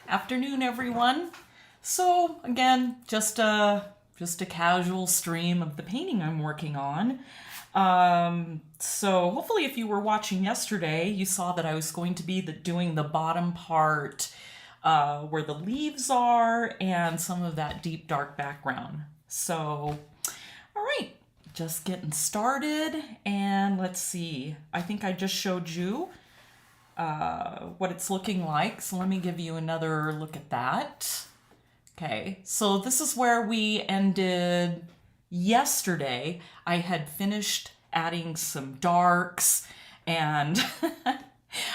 Afternoon, everyone. So again, just a casual stream of the painting I'm working on. So hopefully, if you were watching yesterday, you saw that I was going to be doing the bottom part where the leaves are and some of that deep dark background. So, all right, just getting started, and let's see. I think I just showed you what it's looking like. So let me give you another look at that. Okay, so this is where we ended yesterday. I had finished adding some darks and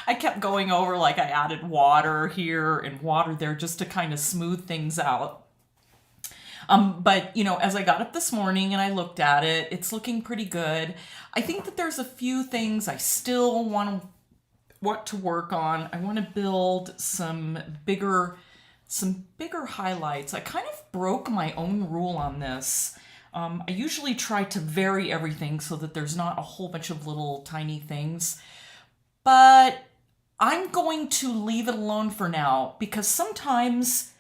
I kept going over, like, I added water here and water there just to kind of smooth things out. But as I got up this morning and I looked at it, it's looking pretty good. I think that there's a few things I still want to work on. I want to build some bigger highlights. I kind of broke my own rule on this. I usually try to vary everything so that there's not a whole bunch of little tiny things, but I'm going to leave it alone for now because sometimes,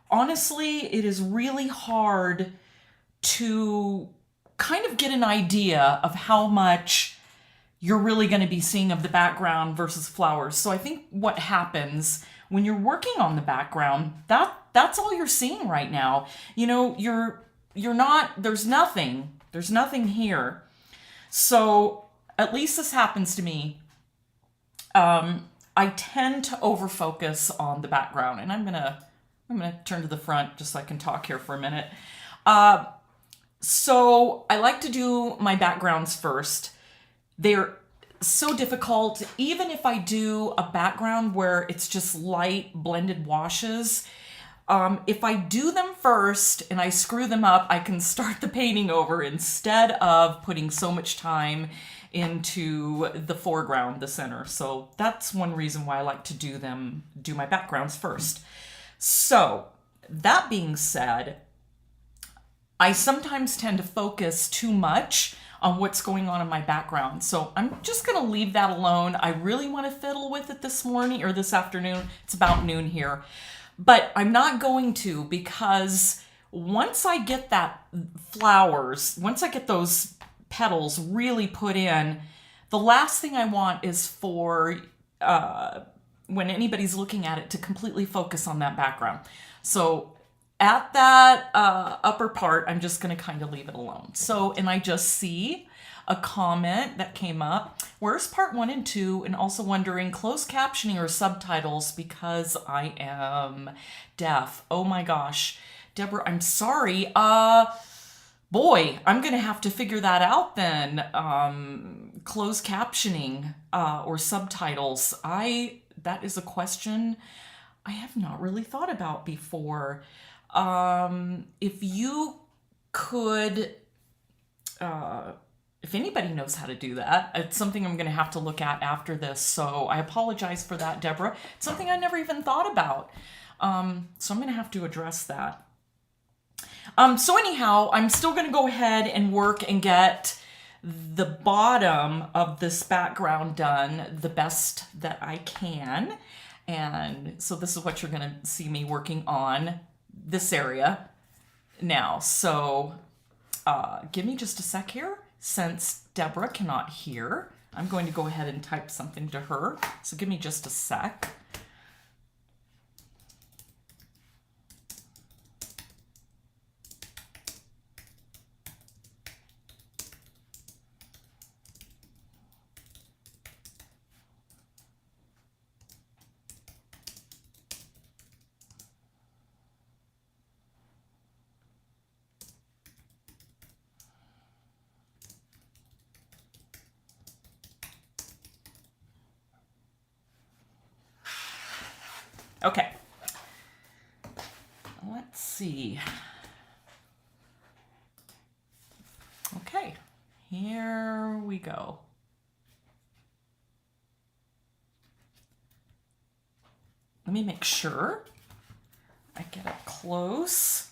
honestly, it is really hard to kind of get an idea of how much you're really going to be seeing of the background versus flowers. So I think what happens when you're working on the background, that's all you're seeing right now. You're not, there's nothing here. So at least this happens to me. I tend to overfocus on the background, and I'm gonna turn to the front just so I can talk here for a minute. So I like to do my backgrounds first. They're so difficult. Even if I do a background where it's just light blended washes, if I do them first and I screw them up, I can start the painting over instead of putting so much time into the foreground, the center. So that's one reason why I like to do my backgrounds first. So that being said, I sometimes tend to focus too much on what's going on in my background. So I'm just going to leave that alone. I really want to fiddle with it this morning or this afternoon. It's about noon here. But I'm not going to, because once I get that flowers, once I get those petals really put in, the last thing I want is for when anybody's looking at it to completely focus on that background. So at that upper part, I'm just going to kind of leave it alone. So, and I just see a comment that came up. Where's part 1 and 2? And also wondering, closed captioning or subtitles because I am deaf. Oh my gosh. Deborah, I'm sorry. Boy, I'm going to have to figure that out then. Closed captioning or subtitles. That is a question I have not really thought about before. If you could, if anybody knows how to do that, it's something I'm going to have to look at after this. So I apologize for that, Deborah. It's something I never even thought about. So I'm going to have to address that. So anyhow, I'm still going to go ahead and work and get the bottom of this background done the best that I can. And so this is what you're going to see me working on, this area now. So give me just a sec here. Since Deborah cannot hear, I'm going to go ahead and type something to her. So give me just a sec. Okay, let's see. Okay, here we go. Let me make sure I get up close.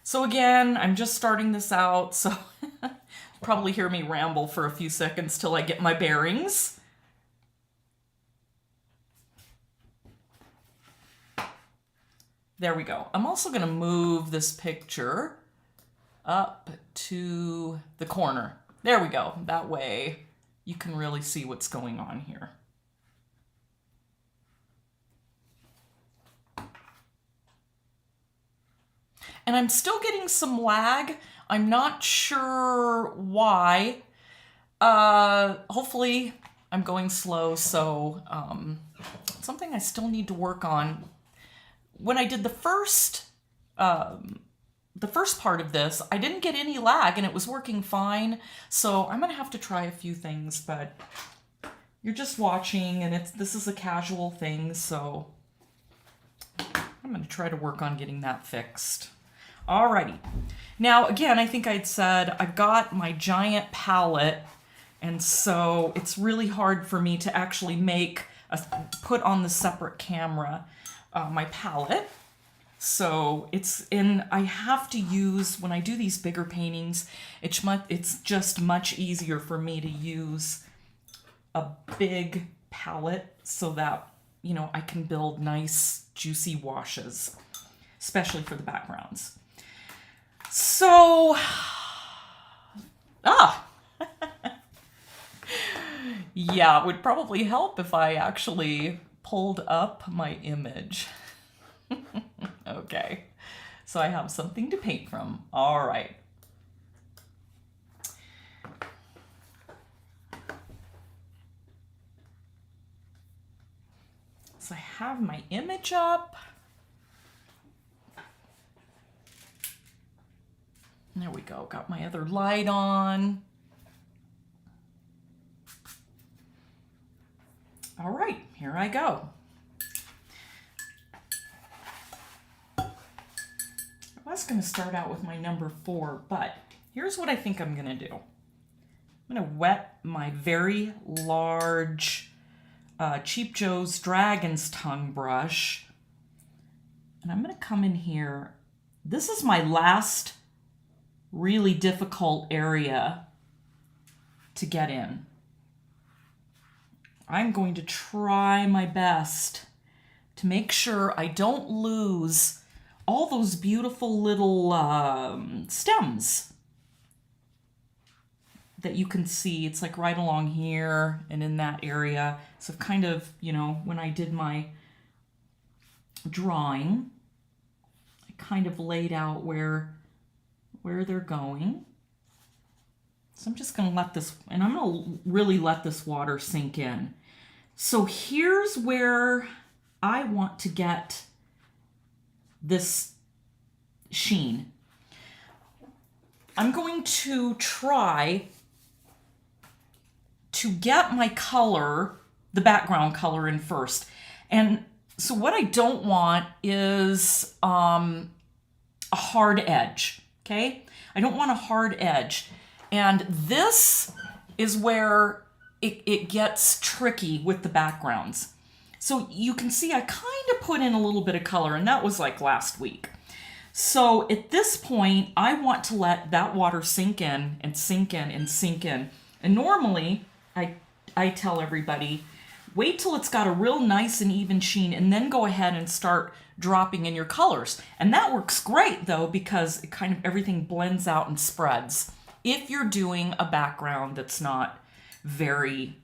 So again, I'm just starting this out, so probably hear me ramble for a few seconds till I get my bearings. There we go. I'm also going to move this picture up to the corner. There we go. That way you can really see what's going on here. And I'm still getting some lag. I'm not sure why. Hopefully I'm going slow, so something I still need to work on. When I did the first part of this, I didn't get any lag and it was working fine. So I'm gonna have to try a few things, but you're just watching and this is a casual thing, so I'm gonna try to work on getting that fixed. Alrighty. Now, again, I think I'd said I've got my giant palette, and so it's really hard for me to actually put on the separate camera my palette. So I have to use, when I do these bigger paintings, it's just much easier for me to use a big palette so that, you know, I can build nice, juicy washes, especially for the backgrounds. So, yeah, it would probably help if I actually pulled up my image. Okay, so I have something to paint from. All right. So I have my image up. There we go, got my other light on. All right, here I go. I was gonna start out with my number 4, but here's what I think I'm gonna do. I'm gonna wet my very large Cheap Joe's Dragon's Tongue brush. And I'm gonna come in here. This is my last really difficult area to get in. I'm going to try my best to make sure I don't lose all those beautiful little stems that you can see. It's like right along here and in that area. So kind of, you know, when I did my drawing, I kind of laid out where they're going. So I'm just going to let this, and I'm going to really let this water sink in. So here's where I want to get this sheen. I'm going to try to get my color, the background color in first. And so what I don't want is a hard edge, okay? I don't want a hard edge. And this is where it gets tricky with the backgrounds. So you can see I kind of put in a little bit of color, and that was like last week. So at this point, I want to let that water sink in and sink in and sink in. And normally, I tell everybody, wait till it's got a real nice and even sheen, and then go ahead and start dropping in your colors. And that works great, though, because it kind of everything blends out and spreads. If you're doing a background that's not very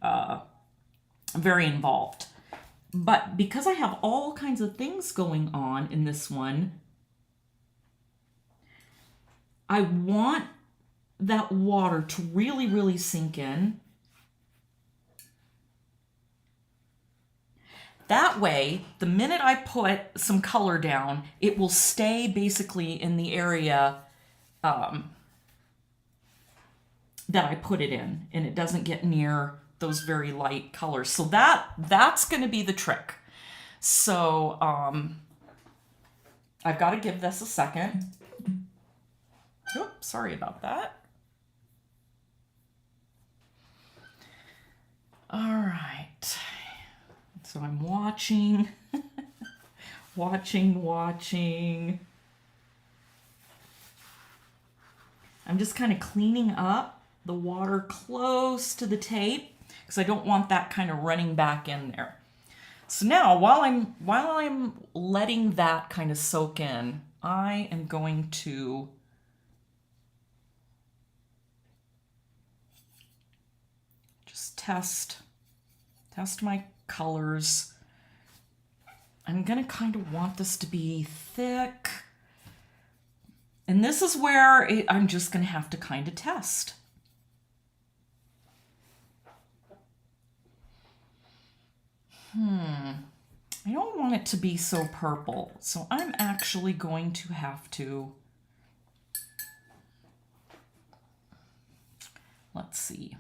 involved. But because I have all kinds of things going on in this one, I want that water to really, really sink in. That way, the minute I put some color down, it will stay basically in the area that I put it in, and it doesn't get near those very light colors. So that's going to be the trick. So I've got to give this a second. Oops, sorry about that. All right. So I'm watching, watching. I'm just kind of cleaning up the water close to the tape because I don't want that kind of running back in there. So now, while I'm letting that kind of soak in, I am going to just test my colors. I'm gonna kind of want this to be thick. And this is where I'm just gonna have to kind of test. I don't want it to be so purple, so I'm actually going to have to, let's see,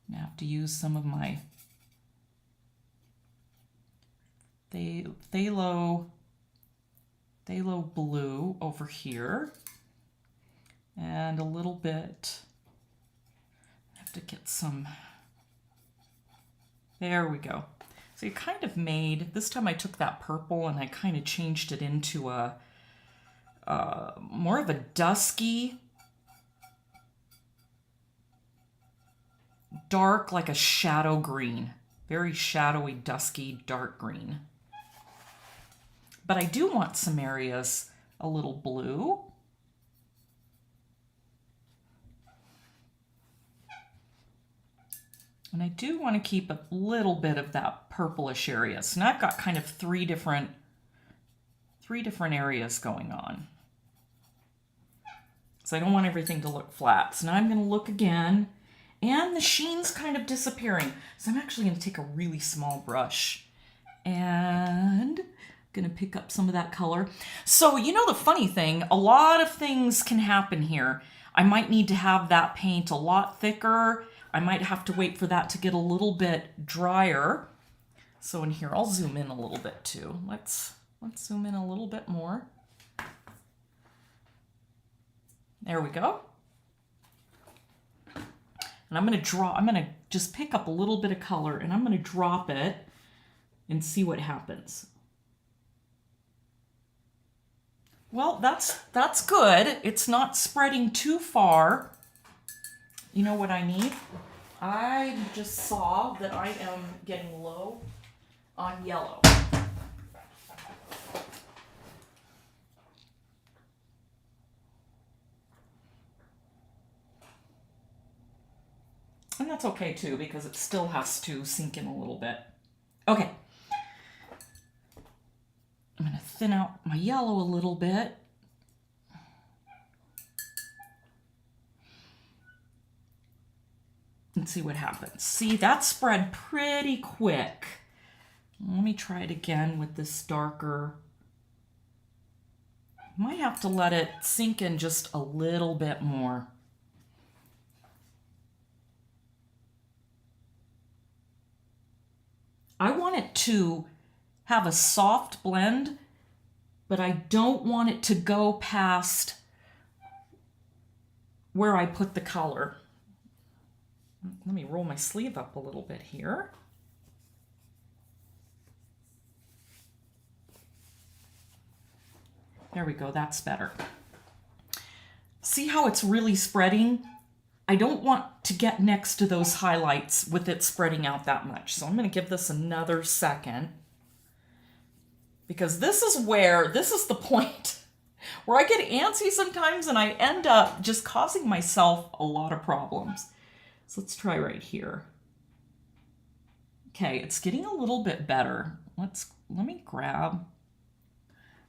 I'm gonna have to use some of my Phthalo blue over here, and a little bit, I have to get some, there we go. So you kind of made, this time I took that purple and I kind of changed it into a more of a dusky, dark, like a shadow green. Very shadowy, dusky, dark green. But I do want some areas a little blue. And I do want to keep a little bit of that purplish area. So now I've got kind of three different areas going on. So I don't want everything to look flat. So now I'm going to look again, and the sheen's kind of disappearing. So I'm actually going to take a really small brush and I'm going to pick up some of that color. So you know the funny thing, a lot of things can happen here. I might need to have that paint a lot thicker. I might have to wait for that to get a little bit drier. So in here, I'll zoom in a little bit too. Let's zoom in a little bit more. There we go. And I'm going to just pick up a little bit of color and I'm going to drop it and see what happens. Well, that's good. It's not spreading too far. You know what I need? I just saw that I am getting low on yellow. And that's okay too, because it still has to sink in a little bit. Okay. I'm going to thin out my yellow a little bit. And see what happens. See, that spread pretty quick. Let me try it again with this darker. Might have to let it sink in just a little bit more. I want it to have a soft blend, but I don't want it to go past where I put the color. Let me roll my sleeve up a little bit here. There we go, that's better. See how it's really spreading? I don't want to get next to those highlights with it spreading out that much. So I'm going to give this another second. Because this is the point where I get antsy sometimes and I end up just causing myself a lot of problems. So let's try right here. Okay, it's getting a little bit better. Let me grab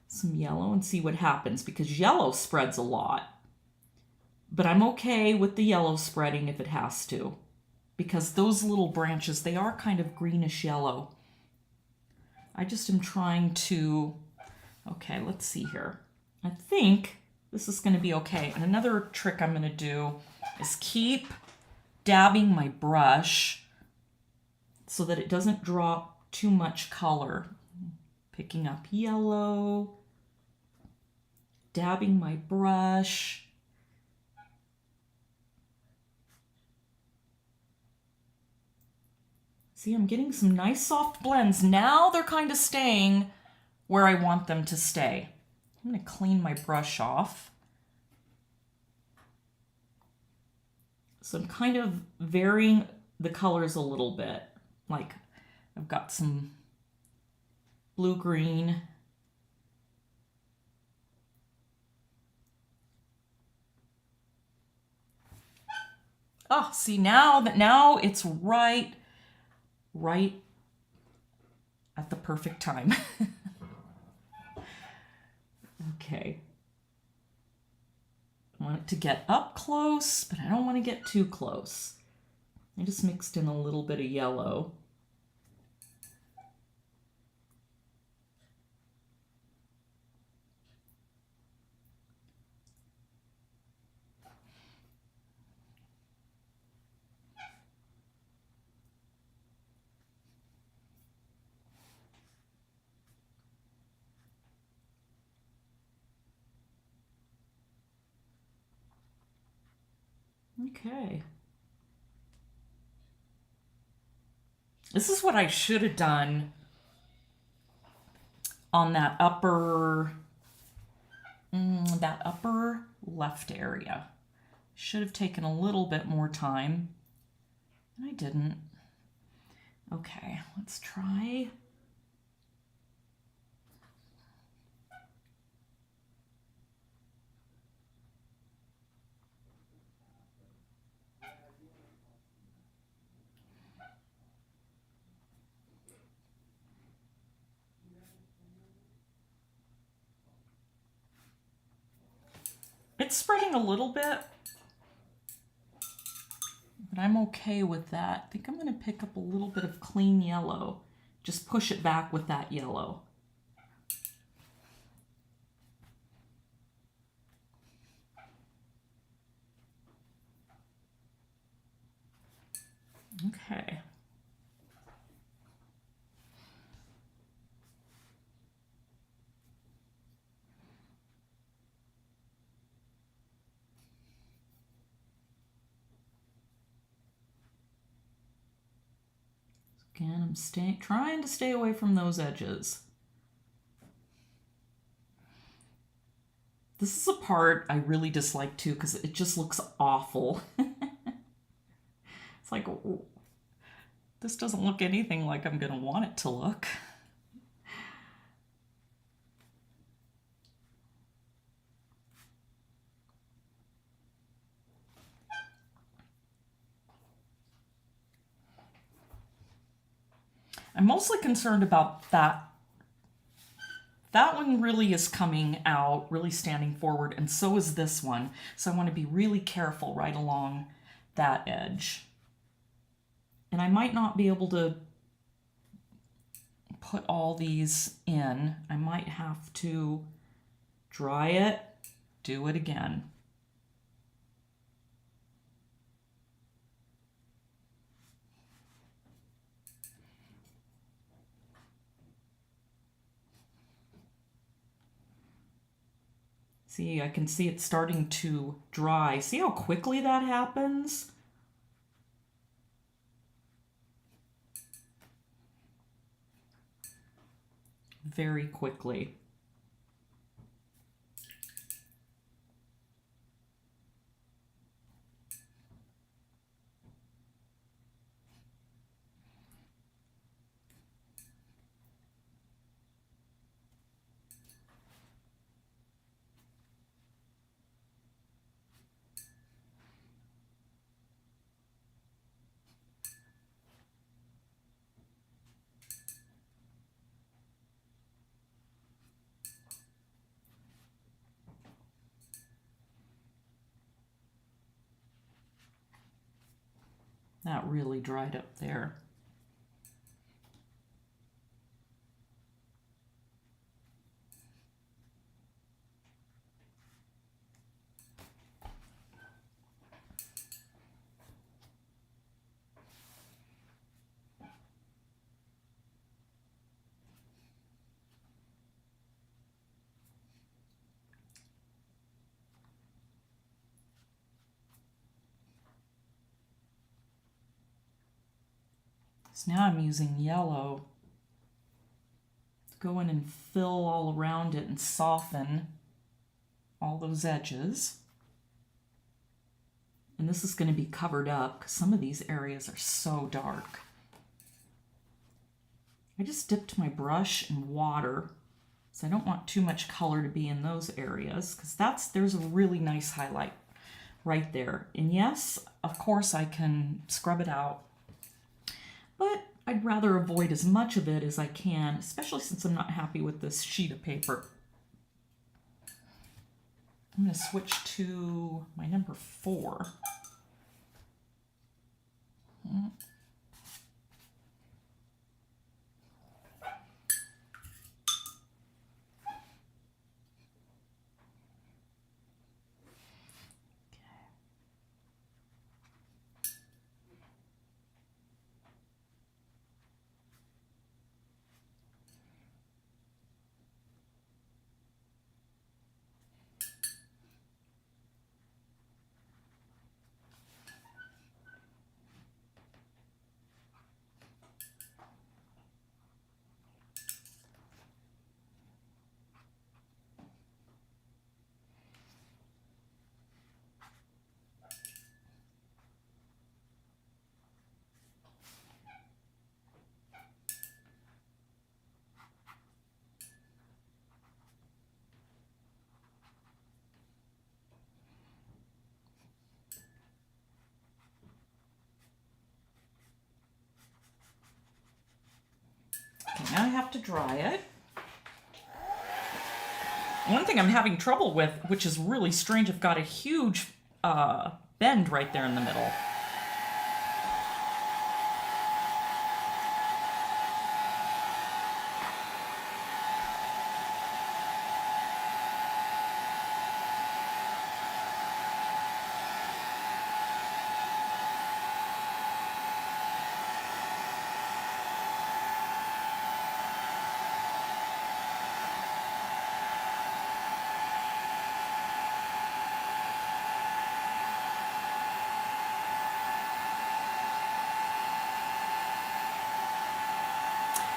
some yellow and see what happens, because yellow spreads a lot. But I'm okay with the yellow spreading if it has to, because those little branches, they are kind of greenish yellow. I just am trying to, okay, let's see here. I think this is going to be okay. And another trick I'm going to do is keep dabbing my brush so that it doesn't drop too much color. Picking up yellow, dabbing my brush. See, I'm getting some nice soft blends. Now they're kind of staying where I want them to stay. I'm going to clean my brush off. So I'm kind of varying the colors a little bit. Like I've got some blue-green. Oh, see now it's right at the perfect time. Okay. I want it to get up close, but I don't want to get too close. I just mixed in a little bit of yellow. Okay. This is what I should have done on that upper left area. Should have taken a little bit more time, and I didn't. Okay, let's try. It's spreading a little bit, but I'm okay with that. I think I'm going to pick up a little bit of clean yellow. Just push it back with that yellow. Okay. Again, I'm trying to stay away from those edges. This is a part I really dislike too because it just looks awful. It's like, this doesn't look anything like I'm going to want it to look. I'm mostly concerned about that. That one really is coming out, really standing forward, and so is this one. So I want to be really careful right along that edge. And I might not be able to put all these in. I might have to dry it, do it again. See, I can see it starting to dry. See how quickly that happens? Very quickly. That really dried up there. So now I'm using yellow to go in and fill all around it and soften all those edges. And this is going to be covered up because some of these areas are so dark. I just dipped my brush in water, so I don't want too much color to be in those areas, because there's a really nice highlight right there. And yes, of course I can scrub it out, but I'd rather avoid as much of it as I can, especially since I'm not happy with this sheet of paper. I'm going to switch to my number 4. Okay, now I have to dry it. One thing I'm having trouble with, which is really strange, I've got a huge bend right there in the middle.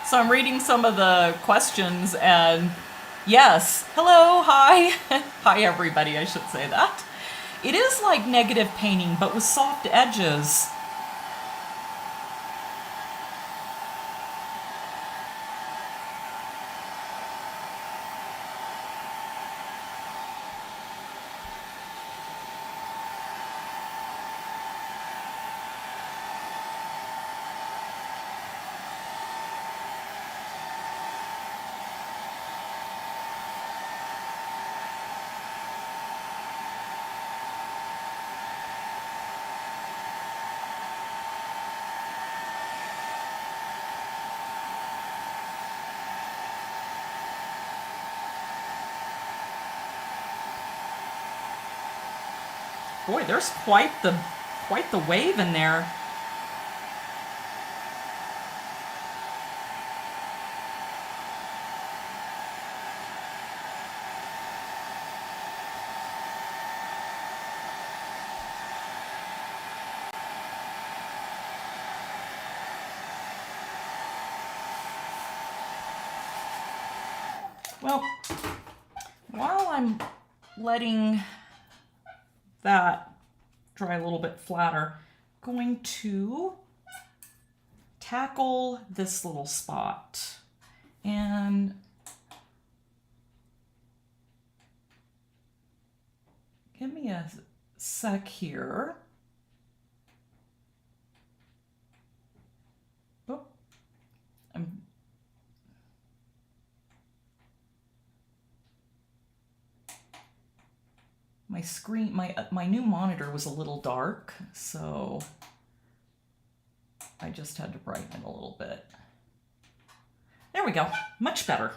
So I'm reading some of the questions, and yes, hello, hi, hi everybody, I should say that. It is like negative painting, but with soft edges. Boy, there's quite the wave in there. Well, while I'm letting that dry a little bit flatter, I'm going to tackle this little spot. And give me a sec here. Oh, my screen, my new monitor was a little dark, so I just had to brighten it a little bit. There we go, much better.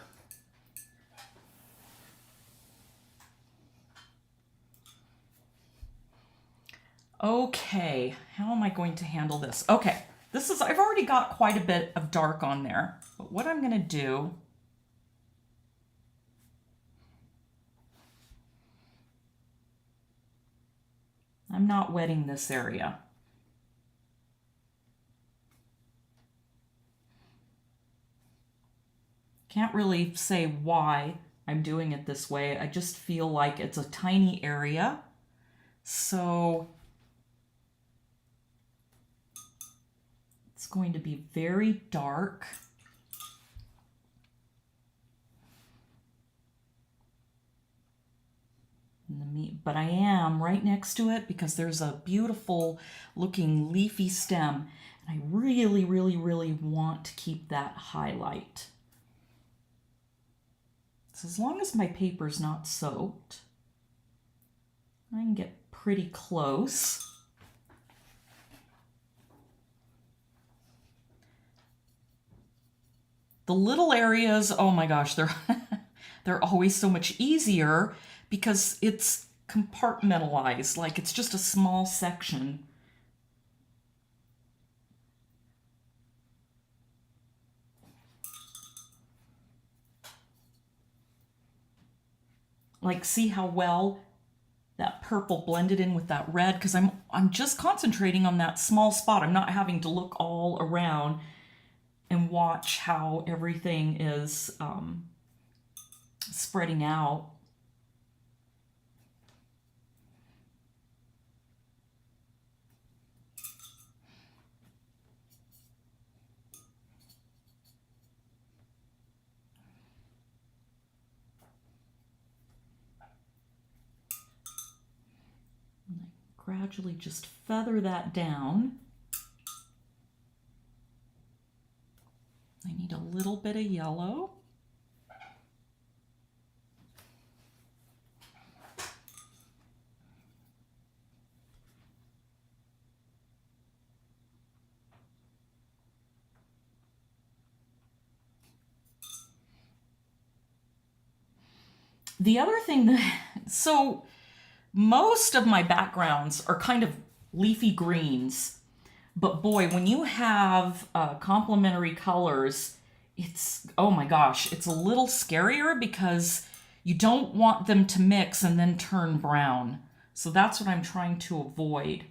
Okay, how am I going to handle this? Okay, I've already got quite a bit of dark on there, but what I'm gonna do, I'm not wetting this area. Can't really say why I'm doing it this way. I just feel like it's a tiny area. So it's going to be very dark. but I am right next to it because there's a beautiful looking leafy stem. And I really, really, really want to keep that highlight. So as long as my paper's not soaked, I can get pretty close. The little areas, oh my gosh, they're they're always so much easier because it's compartmentalized, like it's just a small section. Like, see how well that purple blended in with that red, because I'm just concentrating on that small spot. I'm not having to look all around and watch how everything is spreading out. Gradually just feather that down. I need a little bit of yellow. The other thing that, so most of my backgrounds are kind of leafy greens, but boy, when you have complementary colors, it's, oh my gosh, it's a little scarier because you don't want them to mix and then turn brown. So that's what I'm trying to avoid.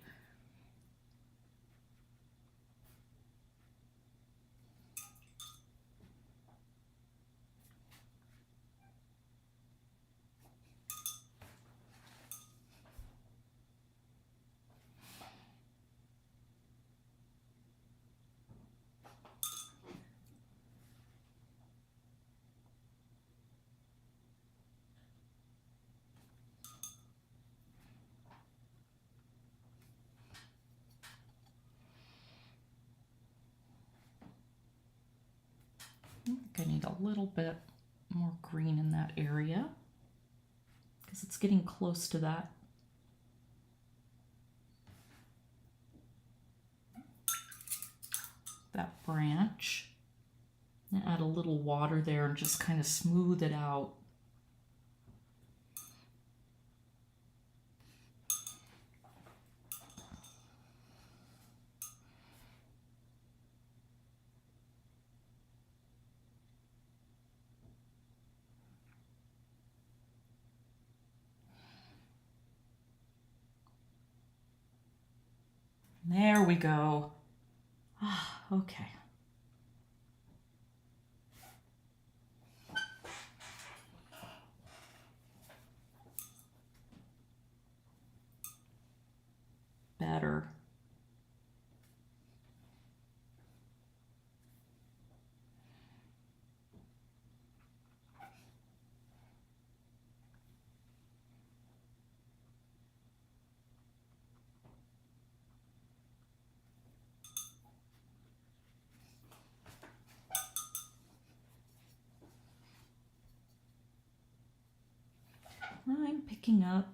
I think I need a little bit more green in that area because it's getting close to that. That branch. And add a little water there and just kind of smooth it out. There we go. Ah, okay. Better. I'm picking up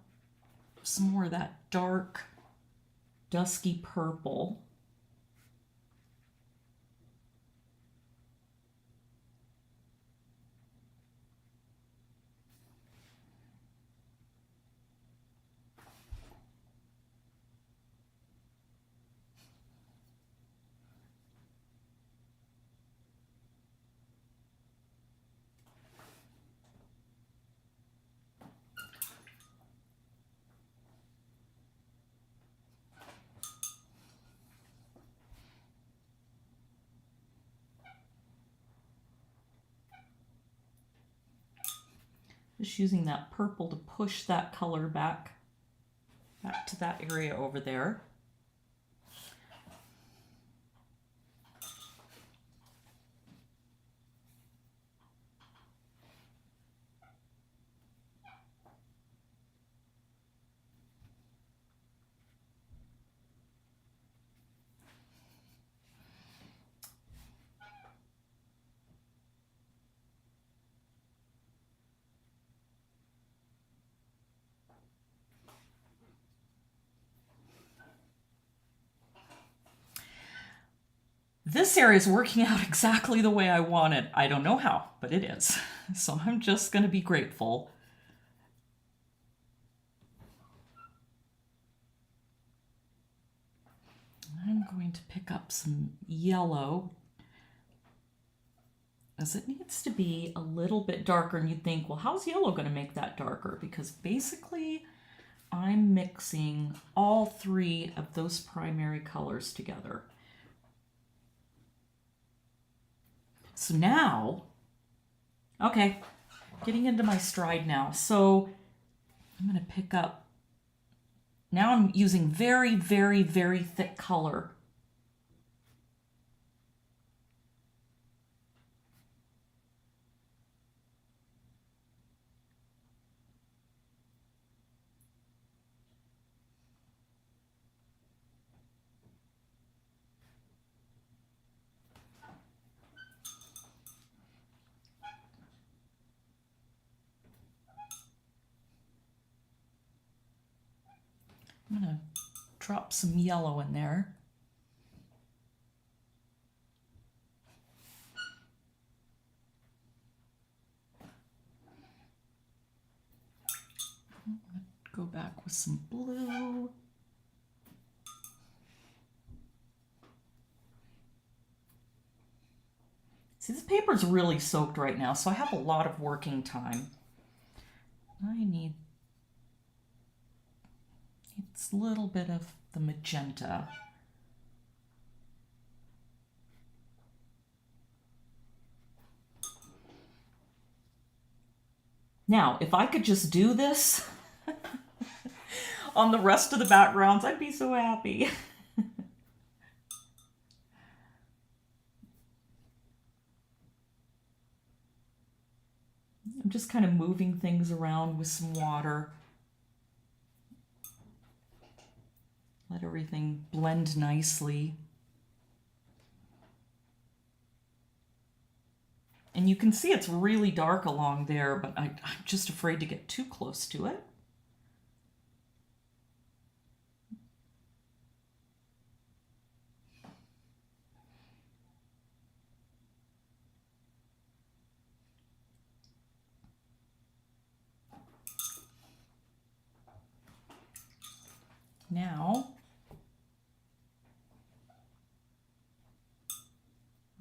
some more of that dark, dusky purple. Just using that purple to push that color back to that area over there. This area is working out exactly the way I want it. I don't know how, but it is. So I'm just going to be grateful. I'm going to pick up some yellow, as it needs to be a little bit darker. And you'd think, well, how's yellow going to make that darker? Because basically I'm mixing all three of those primary colors together. So now, okay, getting into my stride now. So I'm going to pick up, now I'm using very, very, very thick color. I'm going to drop some yellow in there. Go back with some blue. See, this paper's really soaked right now, so I have a lot of working time. I need a little bit of the magenta. Now, if I could just do this on the rest of the backgrounds, I'd be so happy. I'm just kind of moving things around with some water. Let everything blend nicely. And you can see it's really dark along there, but I'm just afraid to get too close to it. Now,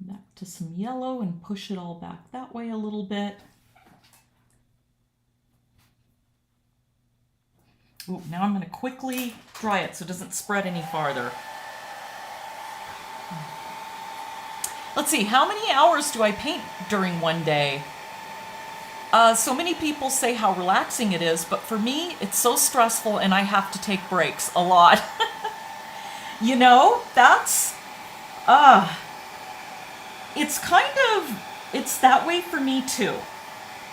back to some yellow and push it all back that way a little bit. Ooh, now I'm going to quickly dry it so it doesn't spread any farther. Let's see, how many hours do I paint during one day? So many people say how relaxing it is, but for me, it's so stressful and I have to take breaks a lot. You know, that's, it's kind of, it's that way for me too.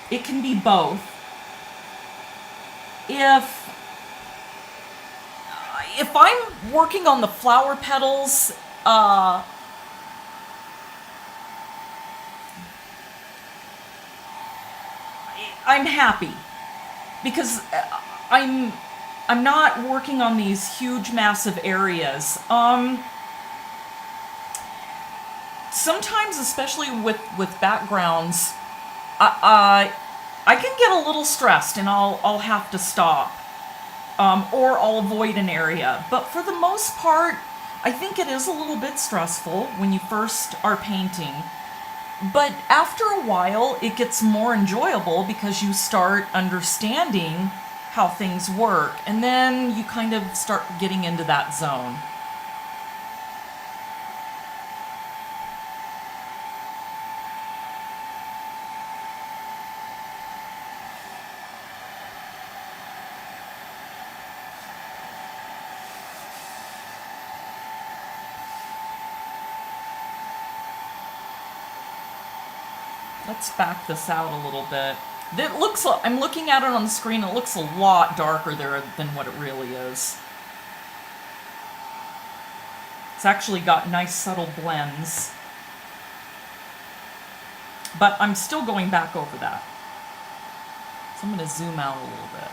It can be both. If I'm working on the flower petals, I'm happy because I'm not working on these huge, massive areas. Sometimes, especially with backgrounds, I can get a little stressed and I'll have to stop, or I'll avoid an area. But for the most part, I think it is a little bit stressful when you first are painting. But after a while, it gets more enjoyable because you start understanding how things work. And then you kind of start getting into that zone. Let's back this out a little bit. It looks, I'm looking at it on the screen, it looks a lot darker there than what it really is. It's actually got nice subtle blends. But I'm still going back over that. So I'm going to zoom out a little bit.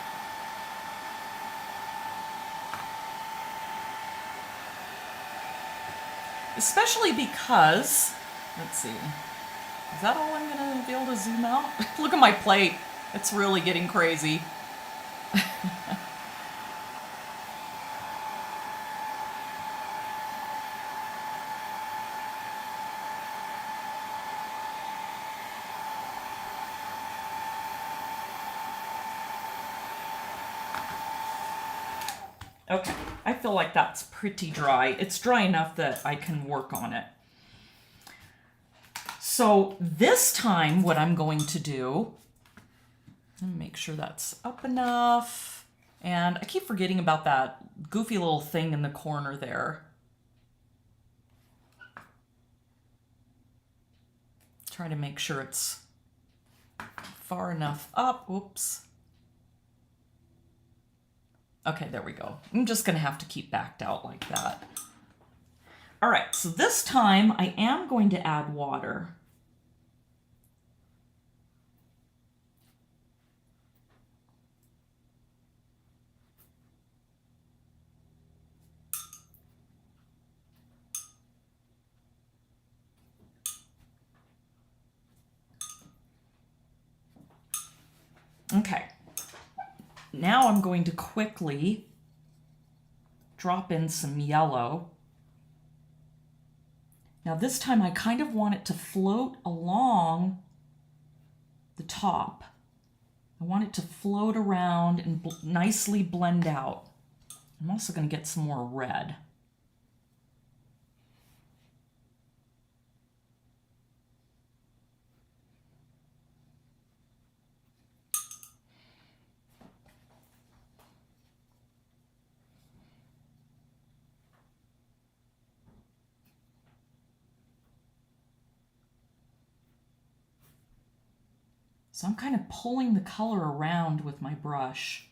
Especially because, let's see, is that all I'm going to be able to zoom out? Look at my plate. It's really getting crazy. Okay, I feel like that's pretty dry. It's dry enough that I can work on it. So this time what I'm going to do, let me make sure that's up enough. And I keep forgetting about that goofy little thing in the corner there. Try to make sure it's far enough up. Oops. Okay, there we go. I'm just gonna have to keep backed out like that. All right, so this time I am going to add water. Okay, now I'm going to quickly drop in some yellow. Now this time I kind of want it to float along the top. I want it to float around and nicely blend out. I'm also going to get some more red. So I'm kind of pulling the color around with my brush.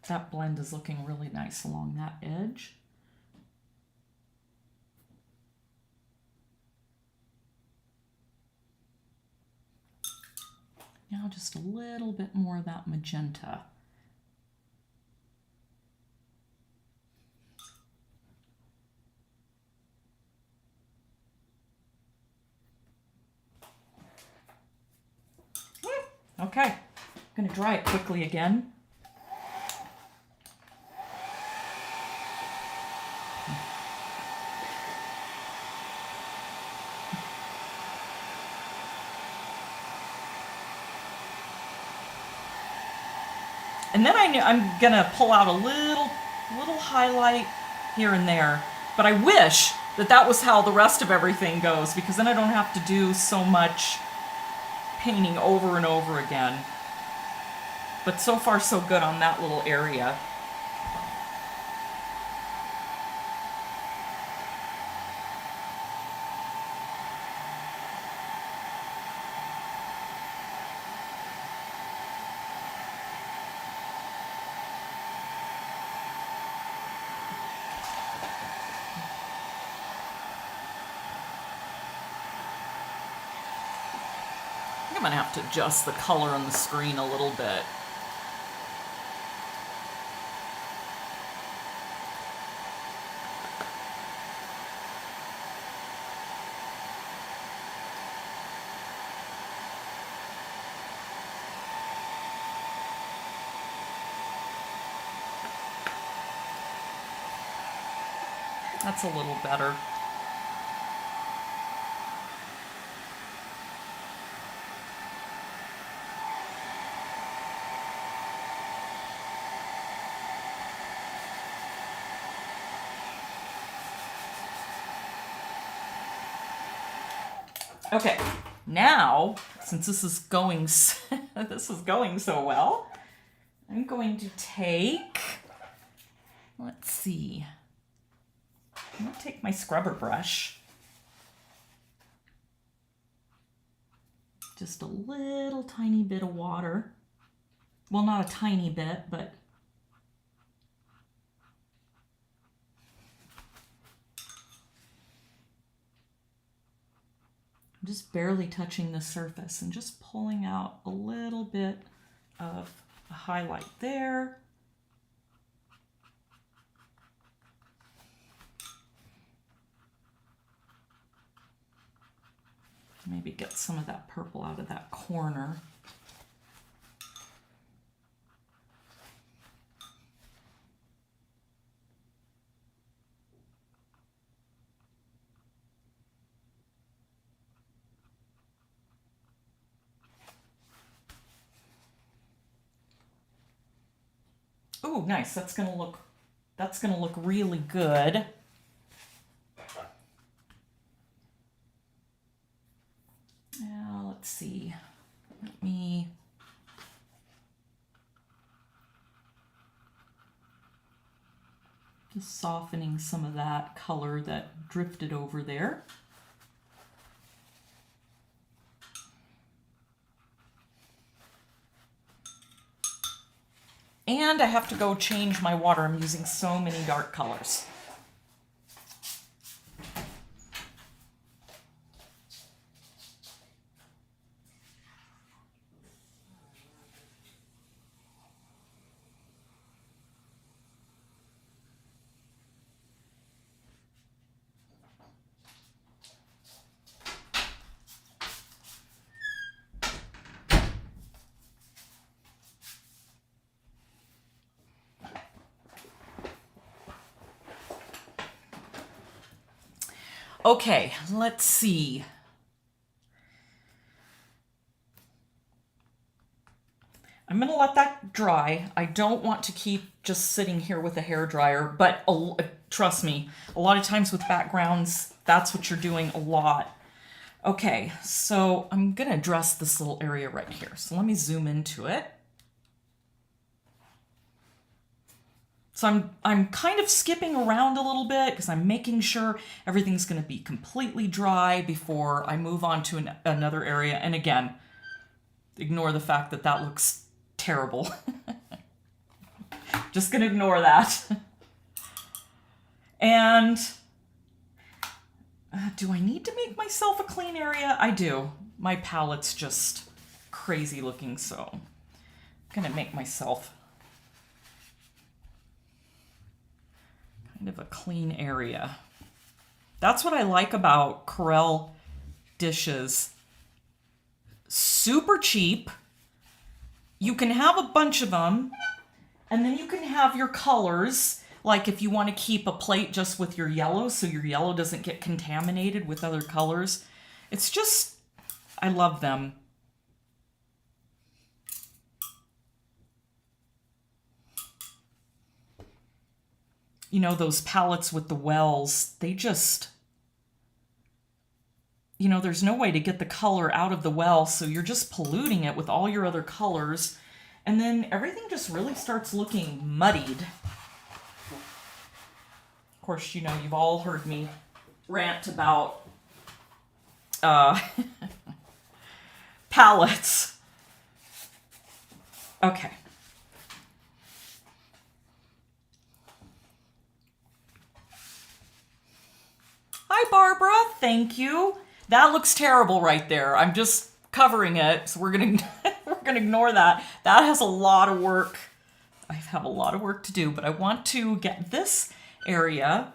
That blend is looking really nice along that edge. Now just a little bit more of that magenta. Okay, I'm going to dry it quickly again. And then I'm gonna pull out a little highlight here and there. But I wish that was how the rest of everything goes, because then I don't have to do so much painting over and over again. But so far so good on that little area. I'm gonna have to adjust the color on the screen a little bit. That's a little better. Okay, now, since this is going so well, I'm going to take Let's see. I'm gonna take my scrubber brush. Just a little tiny bit of water. Well, not a tiny bit, but I'm just barely touching the surface and just pulling out a little bit of a highlight there. Maybe get some of that purple out of that corner. Oh, nice. That's gonna look really good. Now let's see. Let me just softening some of that color that drifted over there. And I have to go change my water. I'm using so many dark colors. Okay, let's see. I'm gonna let that dry. I don't want to keep just sitting here with a hairdryer, but trust me, a lot of times with backgrounds, that's what you're doing a lot. Okay, so I'm gonna address this little area right here. So let me zoom into it. So I'm kind of skipping around a little bit because I'm making sure everything's going to be completely dry before I move on to another area. And again, ignore the fact that that looks terrible. Just going to ignore that. And do I need to make myself a clean area? I do. My palette's just crazy looking, so I'm going to make myself kind of a clean area. That's what I like about Corelle dishes. Super cheap. You can have a bunch of them, and then you can have your colors. Like if you want to keep a plate just with your yellow, so your yellow doesn't get contaminated with other colors. It's just, I love them. You know, those palettes with the wells, they just, you know, there's no way to get the color out of the well, so you're just polluting it with all your other colors, and then everything just really starts looking muddied. Of course, you know, you've all heard me rant about palettes. Okay. Hi, Barbara. Thank you. That looks terrible right there. I'm just covering it, so we're gonna ignore that. That has a lot of work. I have a lot of work to do, but I want to get this area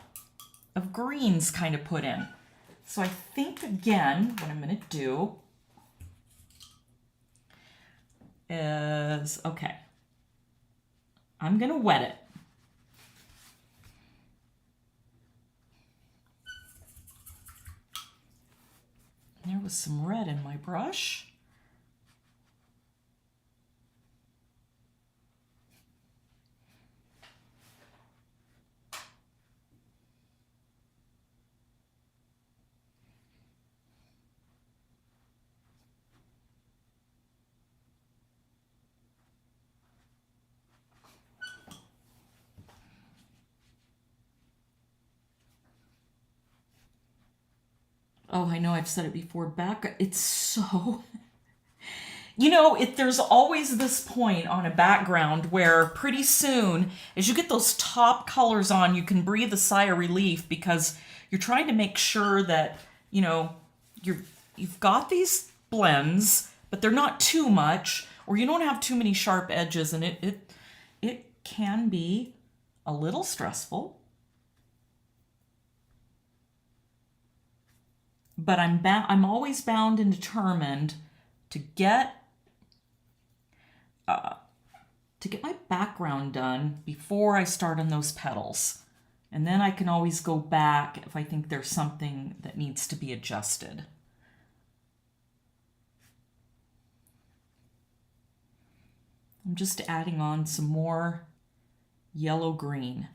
of greens kind of put in. So I think, again, what I'm gonna do is, okay, I'm gonna wet it. There was some red in my brush. Oh, I know I've said it before, back, it's so, you know, there's always this point on a background where pretty soon, as you get those top colors on, you can breathe a sigh of relief because you're trying to make sure that, you know, you've got these blends, but they're not too much, or you don't have too many sharp edges, and it can be a little stressful. But I'm always bound and determined to get my background done before I start on those petals. And then I can always go back if I think there's something that needs to be adjusted. I'm just adding on some more yellow-green.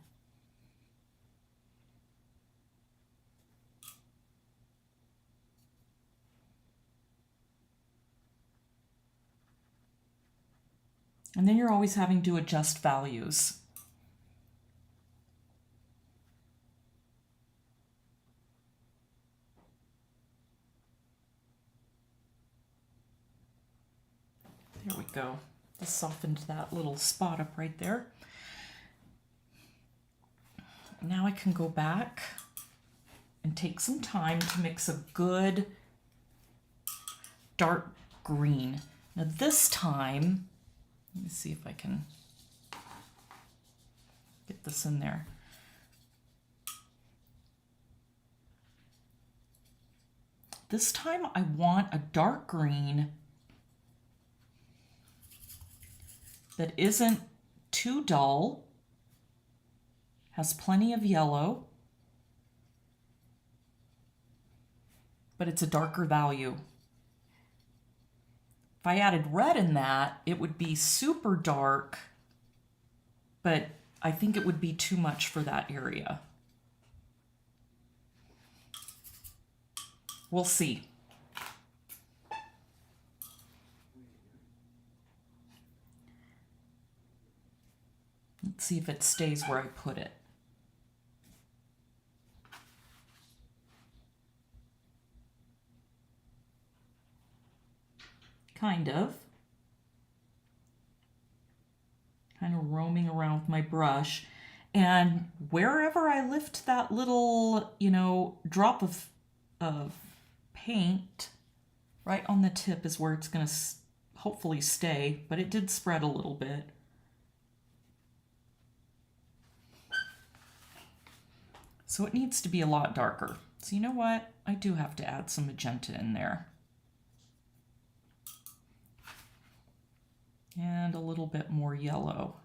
And then you're always having to adjust values. There we go. Just softened that little spot up right there. Now I can go back and take some time to mix a good dark green. Now this time, let me see if I can get this in there. This time I want a dark green that isn't too dull, has plenty of yellow, but it's a darker value. If I added red in that, it would be super dark, but I think it would be too much for that area. We'll see. Let's see if it stays where I put it. Kind of roaming around with my brush, and wherever I lift that little, you know, drop of paint, right on the tip is where it's going to hopefully stay, but it did spread a little bit. So it needs to be a lot darker. So you know what? I do have to add some magenta in there. And a little bit more yellow.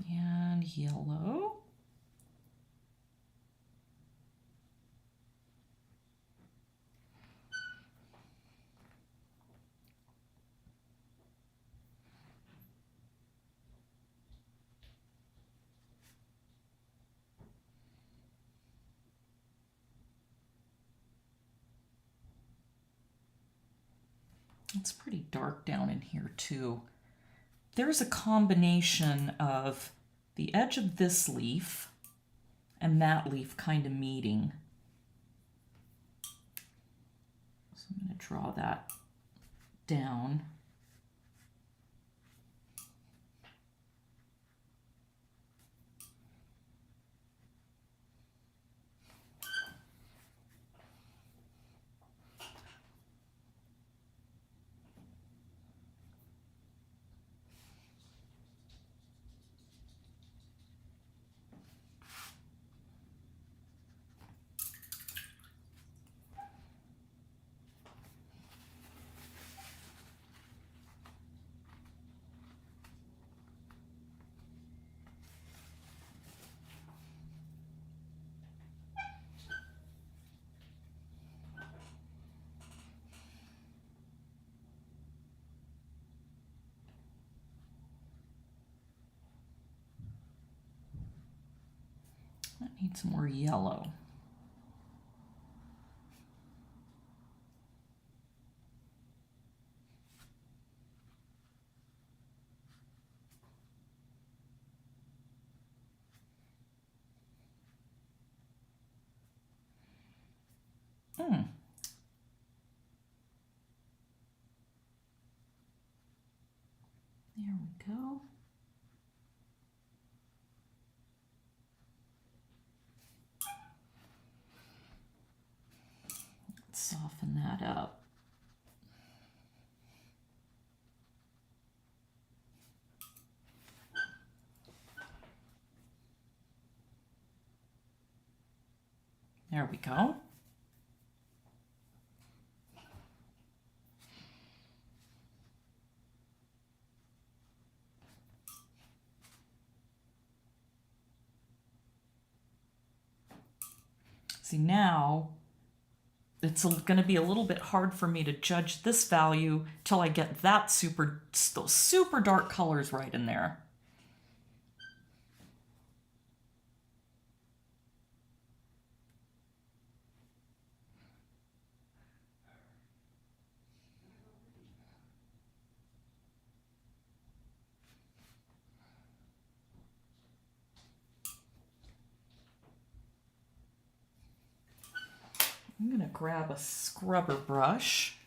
And yellow. It's pretty dark down in here too. There's a combination of the edge of this leaf and that leaf kind of meeting. So I'm going to draw that down. Need some more yellow. There we go. Let's soften that up. There we go. See, now it's going to be a little bit hard for me to judge this value till I get that those super dark colors right in there. I'm going to grab a scrubber brush.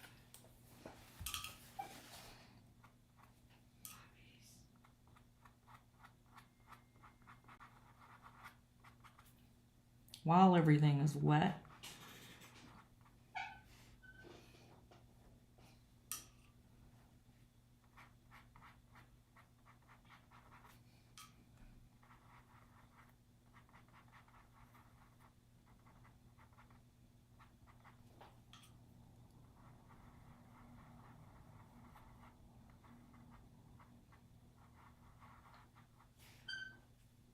While everything is wet.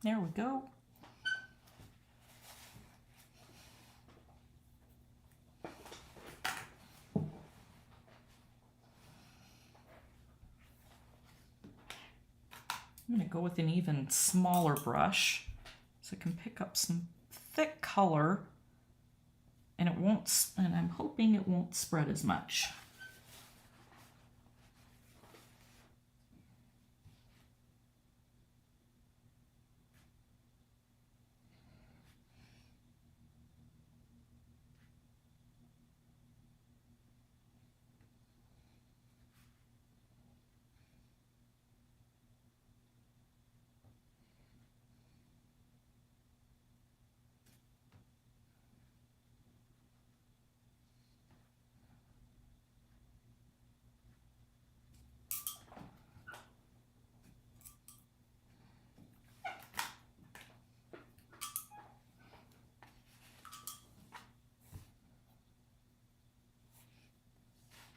There we go. I'm going to go with an even smaller brush so I can pick up some thick color and I'm hoping it won't spread as much.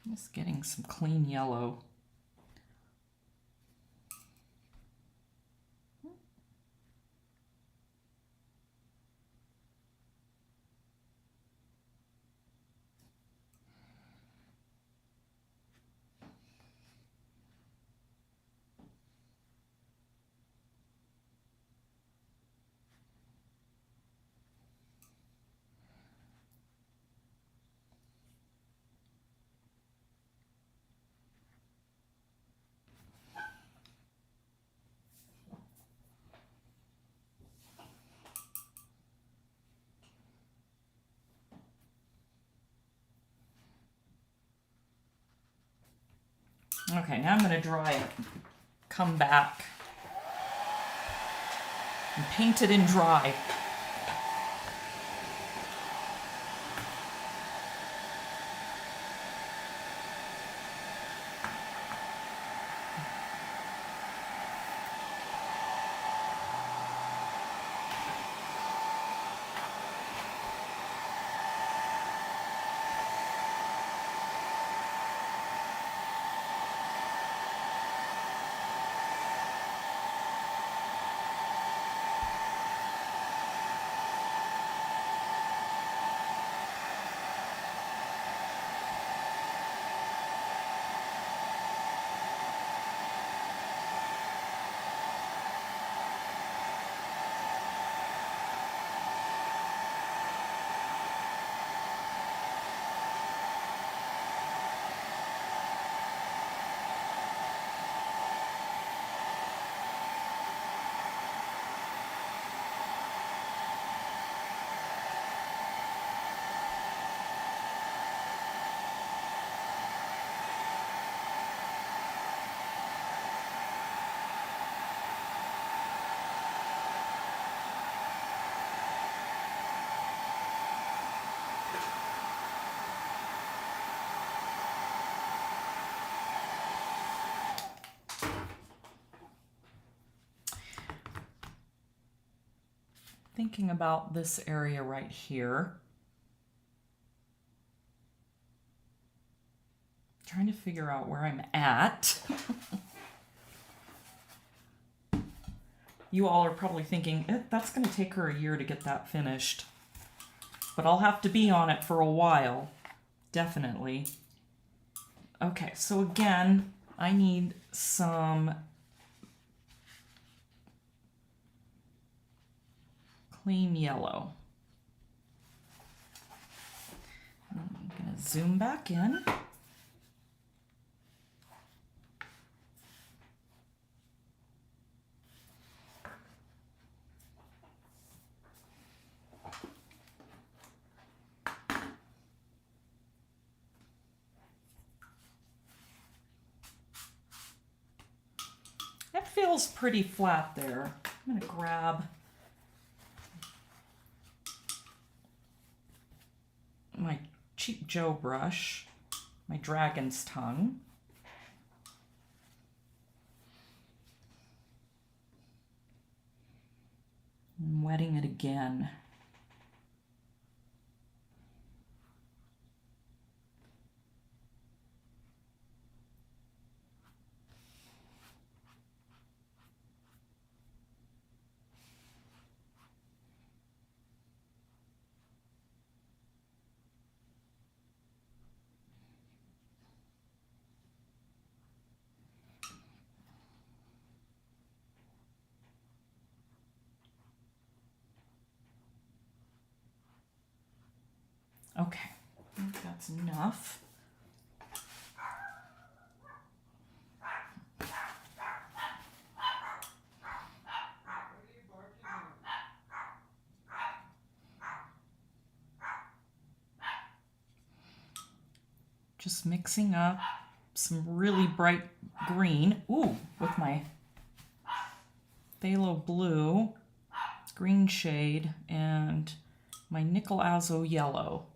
Just getting some clean yellow. Okay, now I'm going to dry it, come back, and paint it in dry. thinking about this area right here. Trying to figure out where I'm at. You all are probably thinking, that's going to take her a year to get that finished. But I'll have to be on it for a while. Definitely. Okay, so again, I need some clean yellow. I'm going to zoom back in. That feels pretty flat there. I'm going to grab my cheap Joe brush, my dragon's tongue. I'm wetting it again. Okay, I think that's enough. Just mixing up some really bright green, with my phthalo blue, green shade, and my nickel yellow.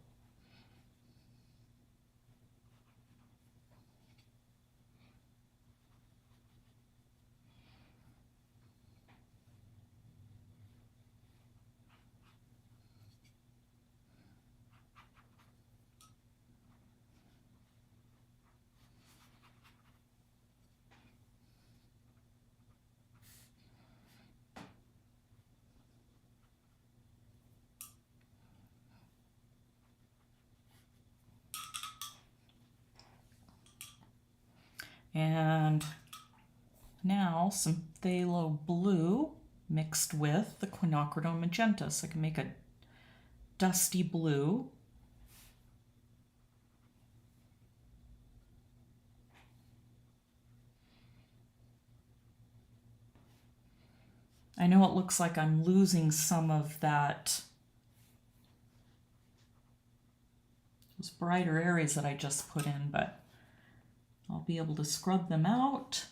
And now some phthalo blue mixed with the Quinacridone Magenta, so I can make a dusty blue. I know it looks like I'm losing some of that, those brighter areas that I just put in, but I'll be able to scrub them out.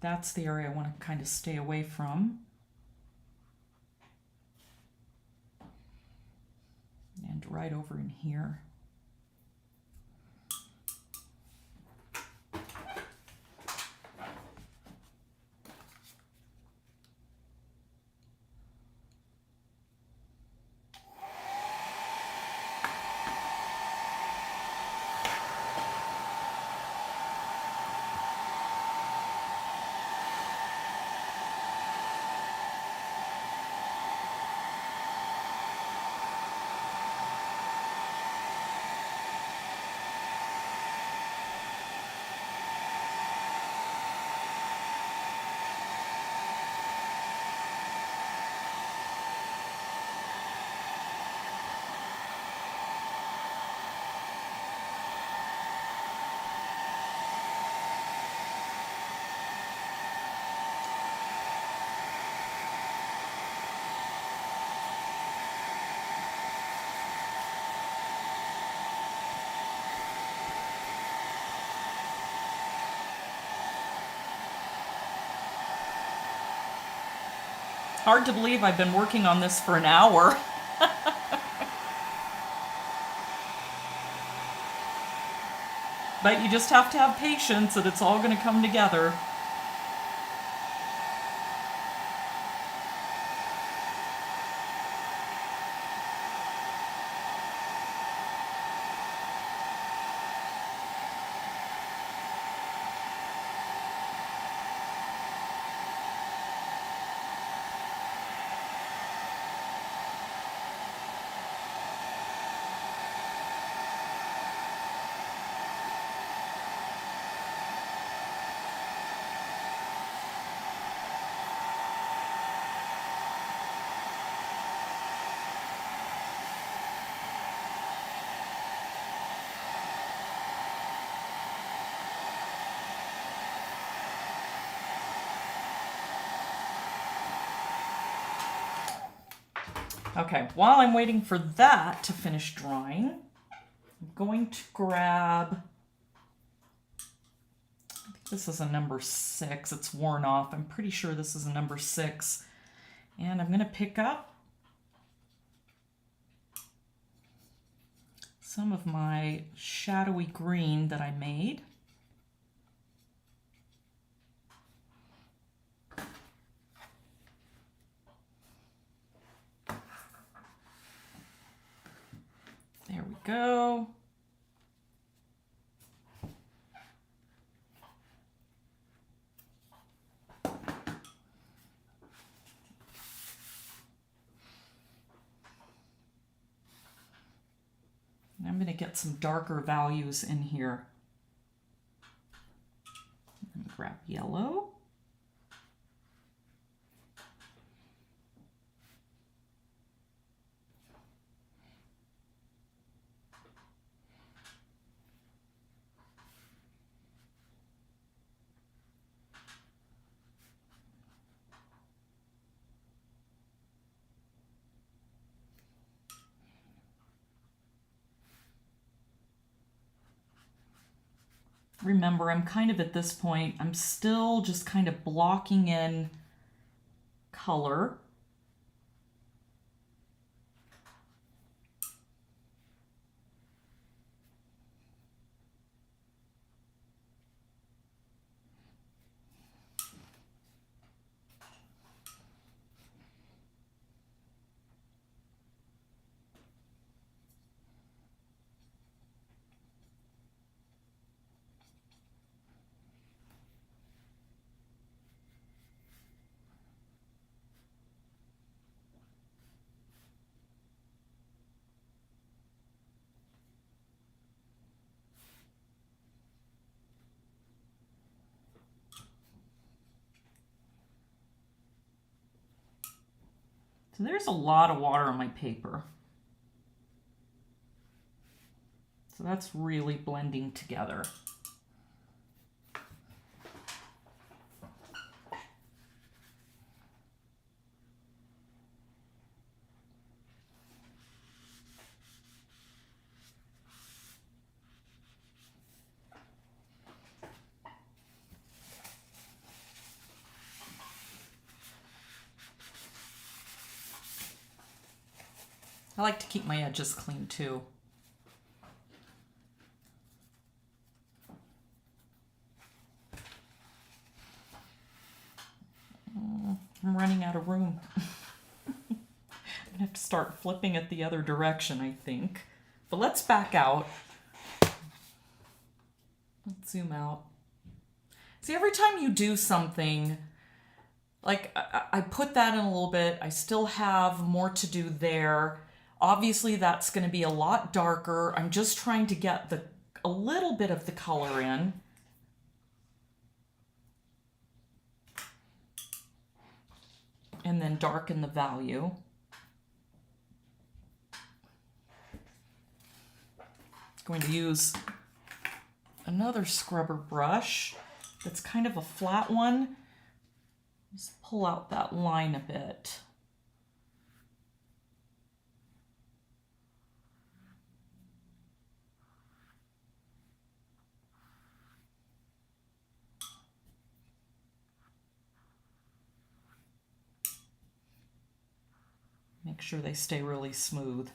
That's the area I want to kind of stay away from. And right over in here. Hard to believe I've been working on this for an hour. But you just have to have patience and it's all going to come together. Okay, while I'm waiting for that to finish drying, I'm going to grab, I think this is a number 6. It's worn off. I'm pretty sure this is a number 6. And I'm going to pick up some of my shadowy green that I made. There we go. And I'm going to get some darker values in here. And grab yellow. Remember, I'm kind of at this point, I'm still just kind of blocking in color. So there's a lot of water on my paper. So that's really blending together. I like to keep my edges clean too. I'm running out of room. I'm gonna have to start flipping it the other direction, I think. But let's back out. Let's zoom out. See, every time you do something, like I put that in a little bit, I still have more to do there. Obviously, that's going to be a lot darker. I'm just trying to get a little bit of the color in. And then darken the value. Going to use another scrubber brush that's kind of a flat one. Just pull out that line a bit. Make sure they stay really smooth.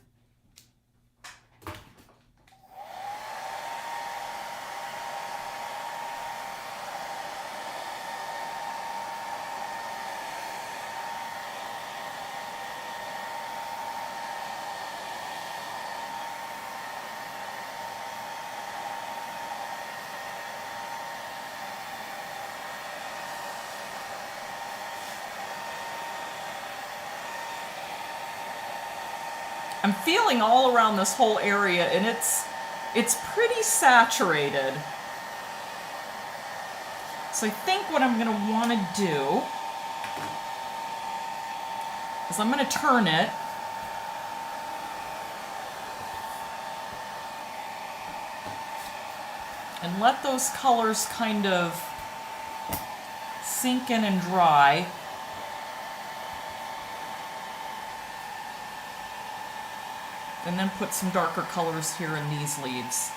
I'm feeling all around this whole area, and it's pretty saturated. So I think what I'm going to want to do is I'm going to turn it. And let those colors kind of sink in and dry. And then put some darker colors here in these leaves.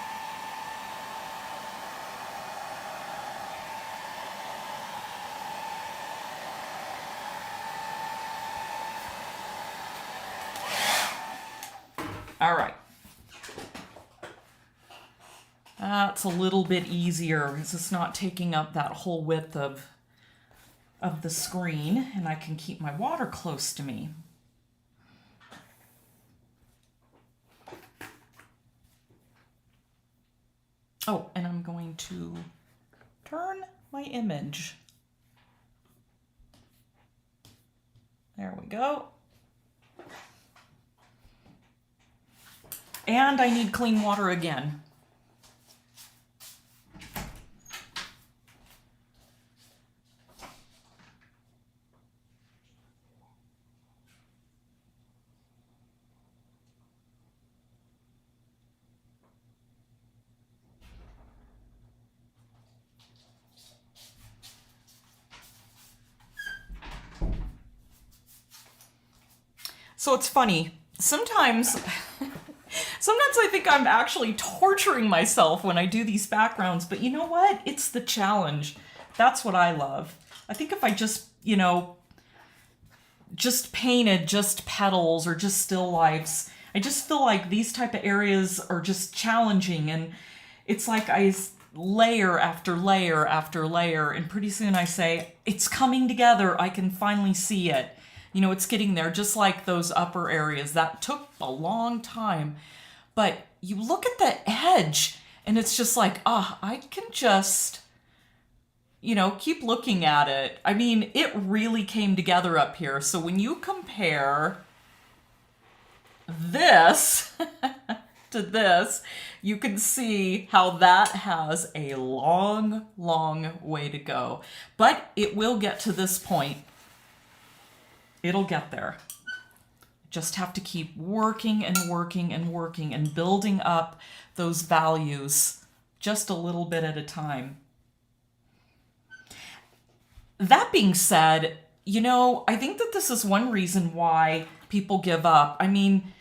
All right. That's a little bit easier because it's not taking up that whole width of the screen, and I can keep my water close to me. Oh, and I'm going to turn my image. There we go. And I need clean water again. So it's funny. Sometimes I think I'm actually torturing myself when I do these backgrounds, but you know what? It's the challenge. That's what I love. I think if I just, just painted just petals or just still lifes, I just feel like these type of areas are just challenging, and it's like I layer after layer after layer, and pretty soon I say, it's coming together. I can finally see it. It's getting there, just like those upper areas. That took a long time. But you look at the edge, and it's just like, I can just, keep looking at it. I mean, it really came together up here. So when you compare this to this, you can see how that has a long, long way to go. But it will get to this point. It'll get there. Just have to keep working and working and working and building up those values just a little bit at a time. That being said, I think that this is one reason why people give up. I mean,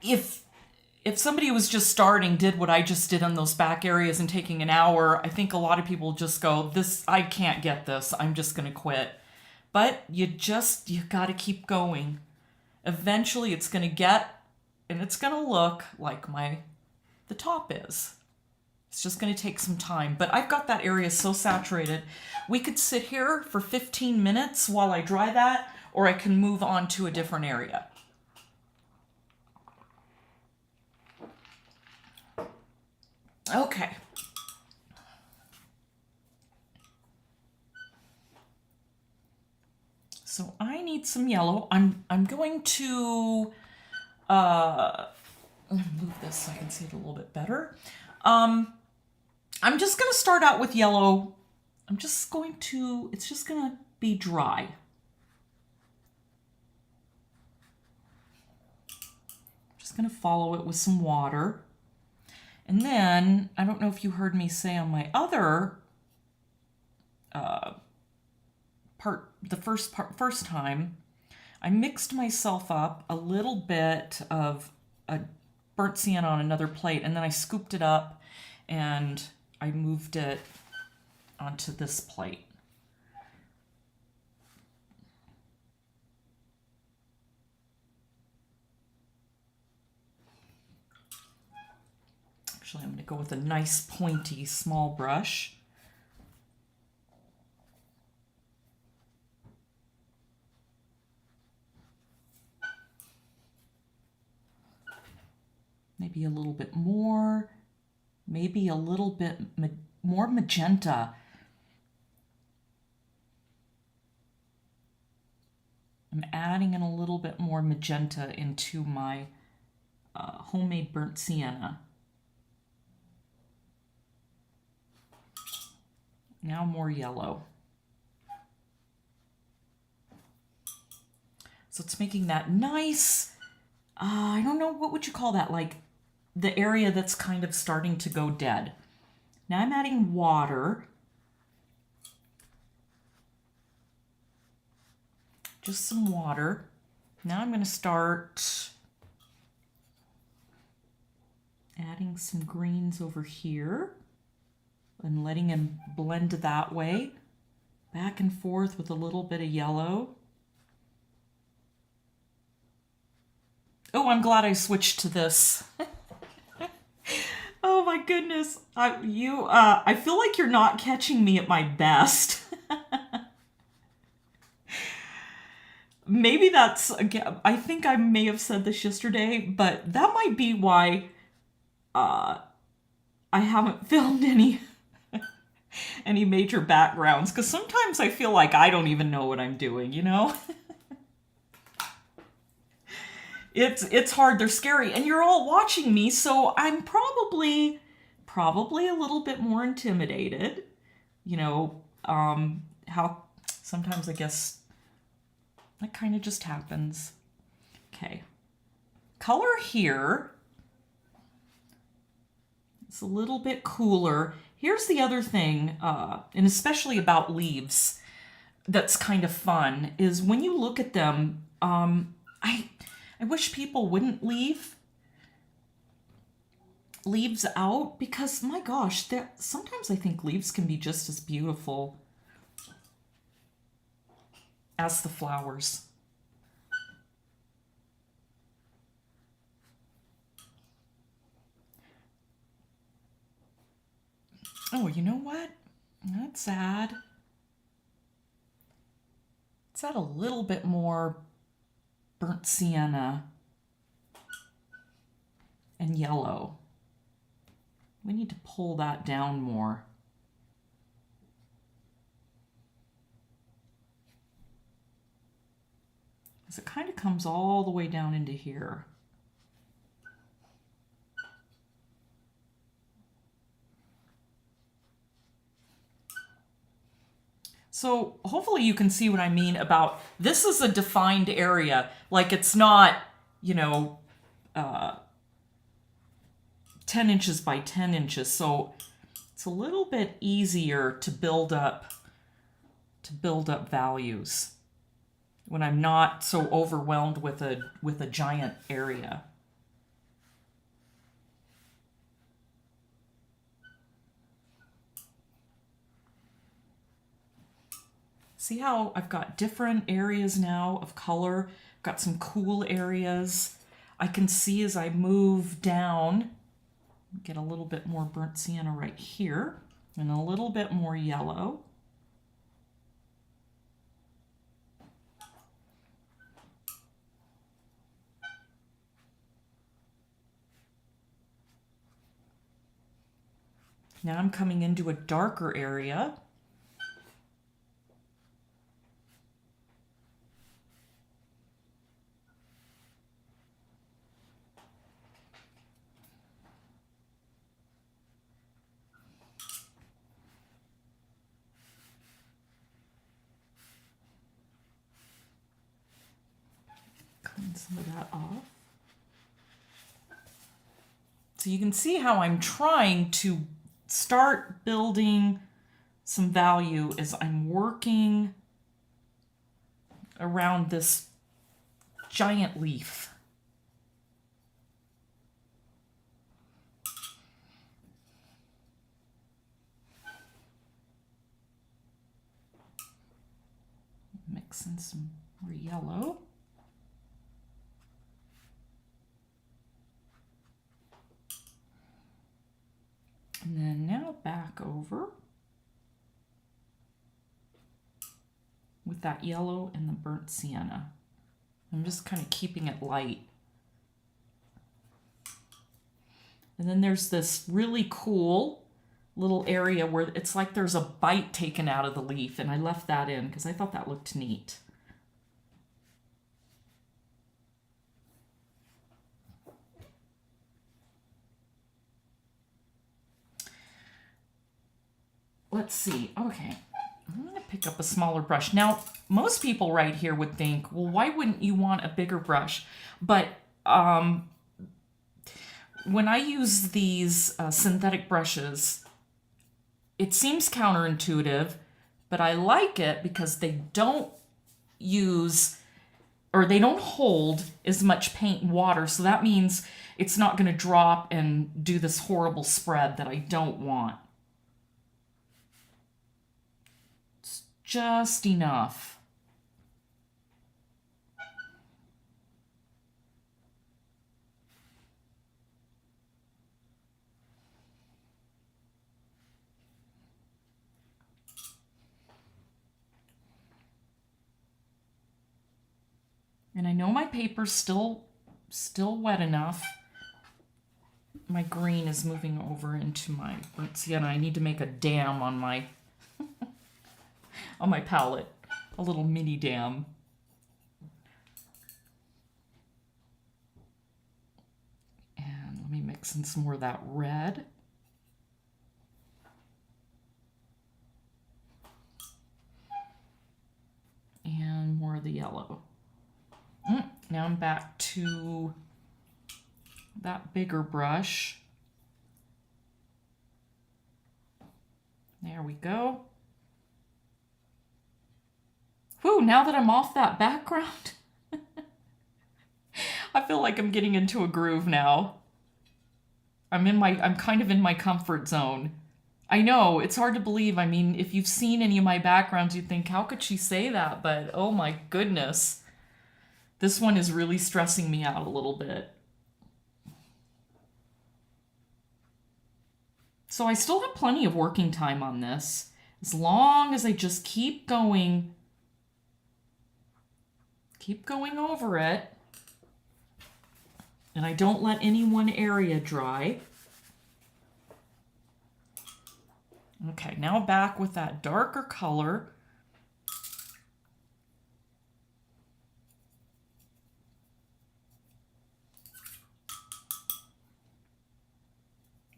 if somebody was just starting, did what I just did on those back areas and taking an hour, I think a lot of people just go, I can't get this. I'm just going to quit. But you got to keep going. Eventually it's going to get, and it's going to look like the top is. It's just going to take some time. But I've got that area so saturated. We could sit here for 15 minutes while I dry that, or I can move on to a different area. Okay. So I need some yellow. I'm going to move this so I can see it a little bit better. I'm just going to start out with yellow. It's just going to be dry. Just going to follow it with some water. And then, I don't know if you heard me say on my other first time, I mixed myself up a little bit of a burnt sienna on another plate, and then I scooped it up and I moved it onto this plate. Actually, I'm going to go with a nice pointy small brush. Maybe a little bit more, maybe a little bit more magenta. I'm adding in a little bit more magenta into my homemade burnt sienna. Now more yellow. So it's making that nice, I don't know, what would you call that? Like the area that's kind of starting to go dead. Now I'm adding water. Just some water. Now I'm going to start adding some greens over here and letting them blend that way. Back and forth with a little bit of yellow. Oh, I'm glad I switched to this. Oh my goodness. I feel like you're not catching me at my best. Maybe that's, again, I think I may have said this yesterday, but that might be why I haven't filmed any major backgrounds, because sometimes I feel like I don't even know what I'm doing, you know? It's hard, they're scary, and you're all watching me, so I'm probably a little bit more intimidated. You know, how sometimes I guess that kind of just happens. Okay. Color here. It's a little bit cooler. Here's the other thing, and especially about leaves, that's kind of fun, is when you look at them, I wish people wouldn't leave leaves out, because my gosh, sometimes I think leaves can be just as beautiful as the flowers. Oh, you know what? Let's add a little bit more burnt sienna and yellow. We need to pull that down more. Because it kind of comes all the way down into here. So hopefully you can see what I mean about, this is a defined area. Like it's not, you know, 10 inches by 10 inches. So it's a little bit easier to build up values when I'm not so overwhelmed with a giant area. See how I've got different areas now of color? I've got some cool areas. I can see as I move down, get a little bit more burnt sienna right here and a little bit more yellow. Now I'm coming into a darker area. Clean some of that off. So you can see how I'm trying to start building some value as I'm working around this giant leaf. Mix in some more yellow. over with that yellow and the burnt sienna. I'm just kind of keeping it light. And then there's this really cool little area where it's like there's a bite taken out of the leaf, and I left that in because I thought that looked neat. Let's see. Okay, I'm going to pick up a smaller brush. Now, most people right here would think, well, why wouldn't you want a bigger brush? But when I use these synthetic brushes, it seems counterintuitive, but I like it because they don't use, or they don't hold as much paint and water. So that means it's not going to drop and do this horrible spread that I don't want. It's just enough. And I know my paper's still wet enough. My green is moving over into my burnt sienna. I need to make a dam on my on my palette, a little mini dam. And let me mix in some more of that red. And more of the yellow. Now I'm back to that bigger brush. There we go. Whew, now that I'm off that background, I feel like I'm getting into a groove now. I'm kind of in my comfort zone. I know, it's hard to believe. I mean, if you've seen any of my backgrounds, you'd think, how could she say that? But oh my goodness. This one is really stressing me out a little bit. So I still have plenty of working time on this, as long as I just keep going over it, and I don't let any one area dry. Okay, now back with that darker color.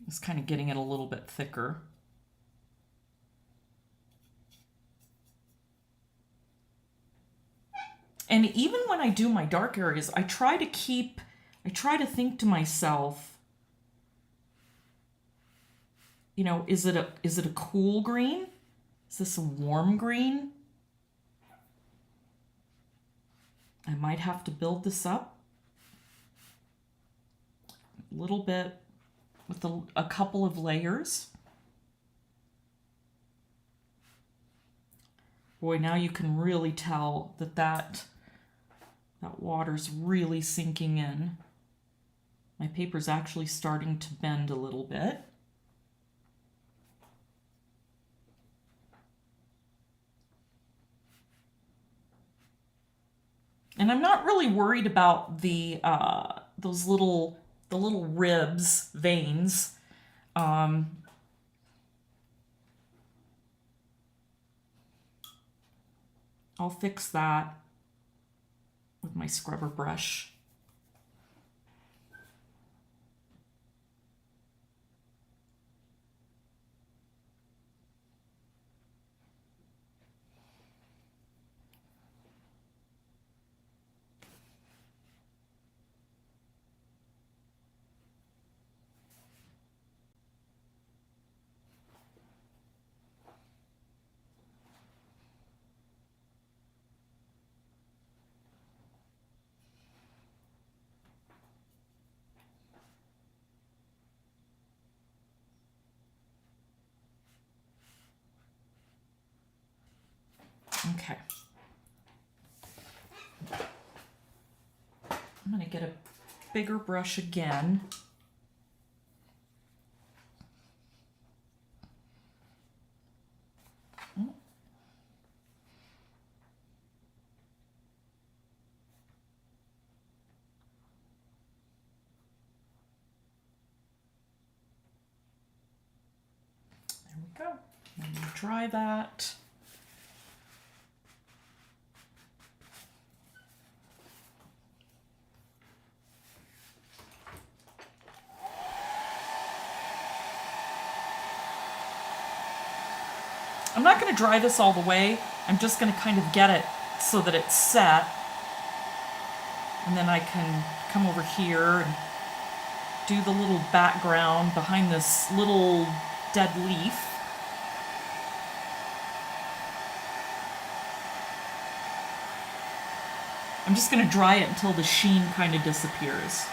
Just kind of getting it a little bit thicker. And even when I do my dark areas, I try to think to myself, you know, is it a cool green? Is this a warm green? I might have to build this up a little bit with a couple of layers. Boy, now you can really tell that water's really sinking in. My paper's actually starting to bend a little bit. And I'm not really worried about the little ribs, veins. I'll fix that with my scrubber brush. Okay. I'm going to get a bigger brush again. go. And dry that. I'm not going to dry this all the way. I'm just going to kind of get it so that it's set. And then I can come over here and do the little background behind this little dead leaf. I'm just going to dry it until the sheen kind of disappears.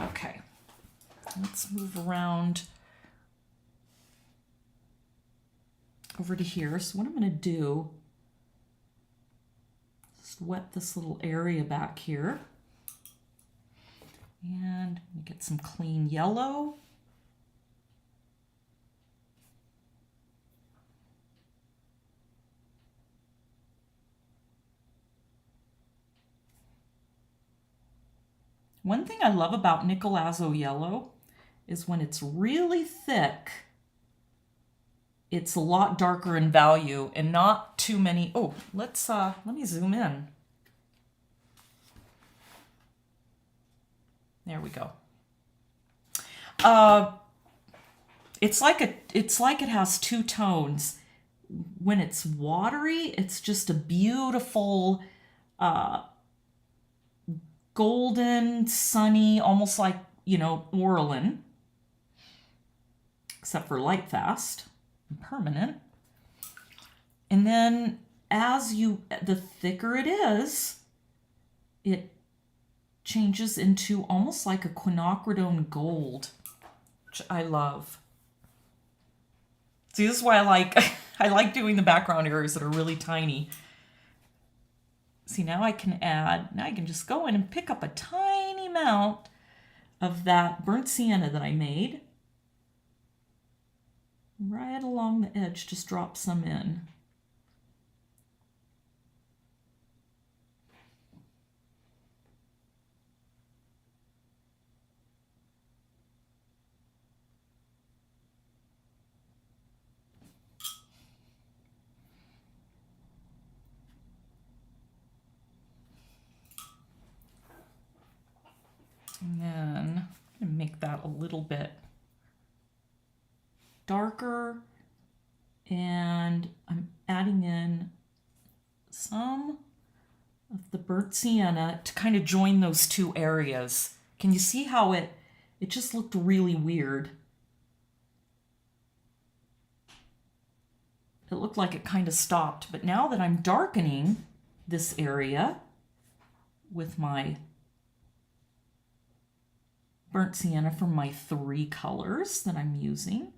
Okay, let's move around over to here. So what I'm going to do is wet this little area back here. And get some clean yellow. One thing I love about Nickle yellow is when it's really thick, it's a lot darker in value and not too many. Oh, let me zoom in. There we go. It's like it has two tones. When it's watery, it's just a beautiful golden, sunny, almost like, you know, Orlin, except for light fast and permanent. And then the thicker it is, it changes into almost like a quinacridone gold, which I love. See, this is why I like doing the background areas that are really tiny. See, now I can just go in and pick up a tiny amount of that burnt sienna that I made. Right along the edge, just drop some in. And then I'm going to make that a little bit darker, and I'm adding in some of the burnt sienna to kind of join those two areas. Can you see how it just looked really weird? It looked like it kind of stopped, but now that I'm darkening this area with my burnt sienna from my 3 colors that I'm using.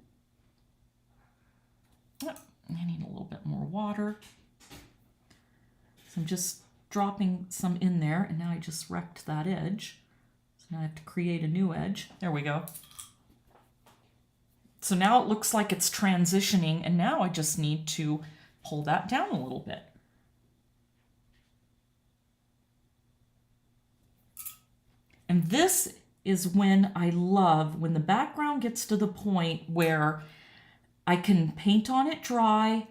Oh, I need a little bit more water. So I'm just dropping some in there, and now I just wrecked that edge. So now I have to create a new edge. There we go. So now it looks like it's transitioning, and now I just need to pull that down a little bit. And this is when I love when the background gets to the point where I can paint on it dry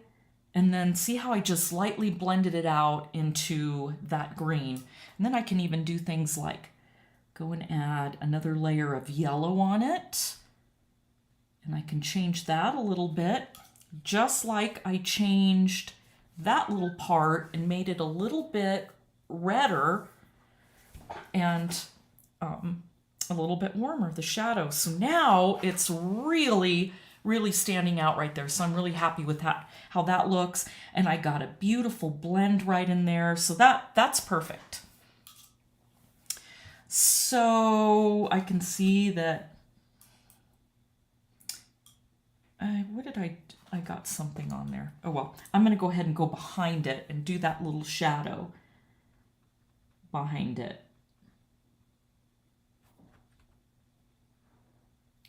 and then see how I just lightly blended it out into that green. And then I can even do things like go and add another layer of yellow on it. And I can change that a little bit, just like I changed that little part and made it a little bit redder and a little bit warmer, the shadow. So now it's really, really standing out right there. So I'm really happy with that, how that looks. And I got a beautiful blend right in there. So that's perfect. So I can see that, what did I I got something on there. Oh well, I'm going to go ahead and go behind it and do that little shadow behind it.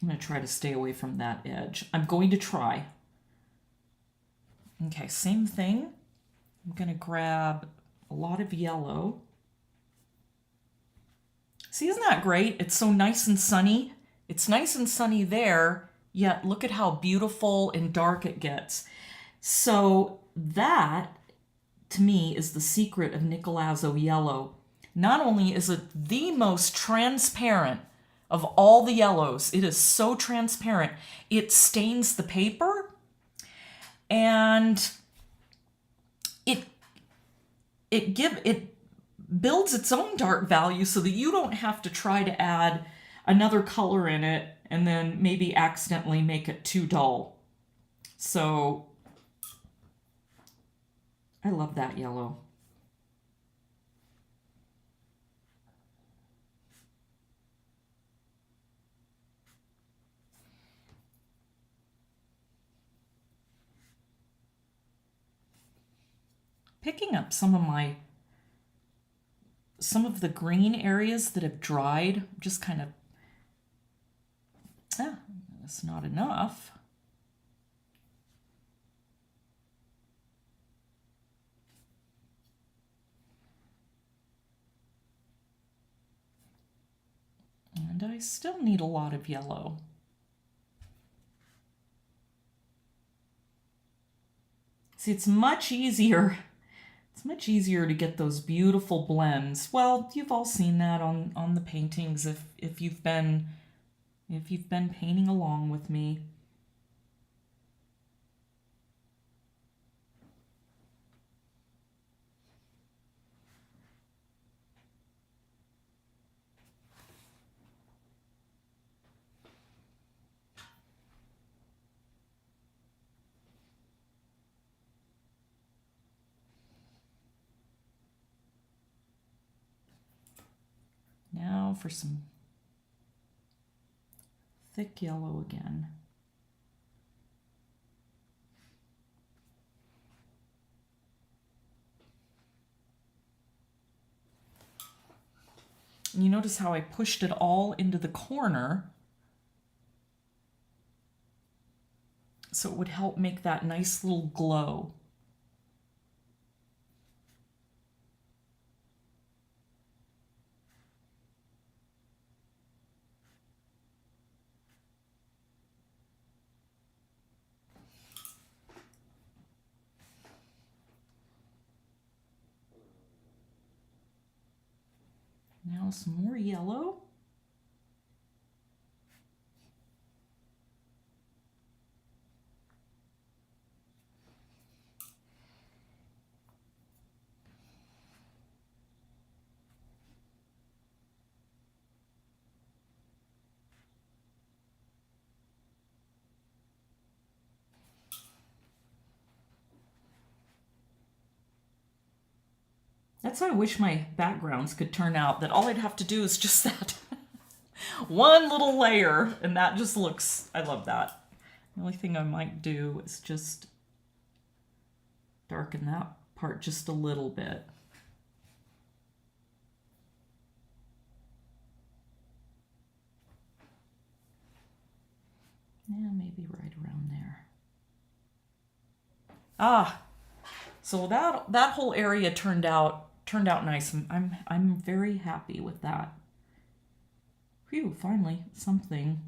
I'm going to try to stay away from that edge. I'm going to try. Okay, same thing. I'm going to grab a lot of yellow. See, isn't that great? It's so nice and sunny. It's nice and sunny there, yet look at how beautiful and dark it gets. So that, to me, is the secret of Nickel yellow. Not only is it the most transparent of all the yellows, it is so transparent, it stains the paper, and it builds its own dark value so that you don't have to try to add another color in it and then maybe accidentally make it too dull. So I love that yellow. Picking up some of the green areas that have dried, just kind of, that's not enough. And I still need a lot of yellow. See, it's much easier. It's much easier to get those beautiful blends. Well, you've all seen that on the paintings if you've been painting along with me. Now for some thick yellow again. And you notice how I pushed it all into the corner so it would help make that nice little glow. Now some more yellow. That's how I wish my backgrounds could turn out, that all I'd have to do is just that one little layer, and that just looks, I love that. The only thing I might do is just darken that part just a little bit. Yeah, maybe right around there. So that whole area turned out nice. I'm very happy with that. Phew, finally something.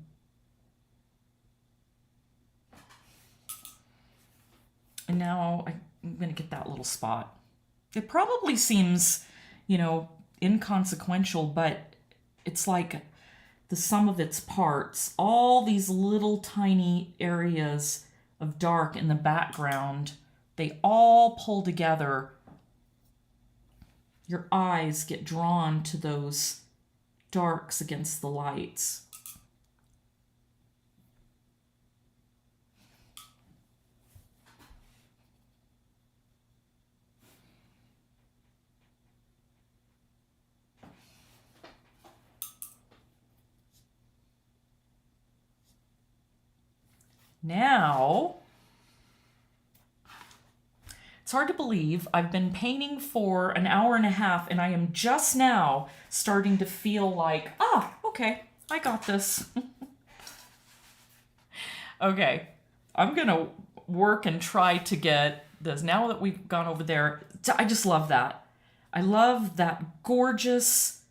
And now I'm gonna get that little spot. It probably seems, inconsequential, but it's like the sum of its parts. All these little tiny areas of dark in the background, they all pull together. Your eyes get drawn to those darks against the lights. Now, It's hard to believe. I've been painting for an hour and a half, and I am just now starting to feel like, okay, I got this. Okay, I'm gonna work and try to get this. Now that we've gone over there, I just love that. I love that gorgeous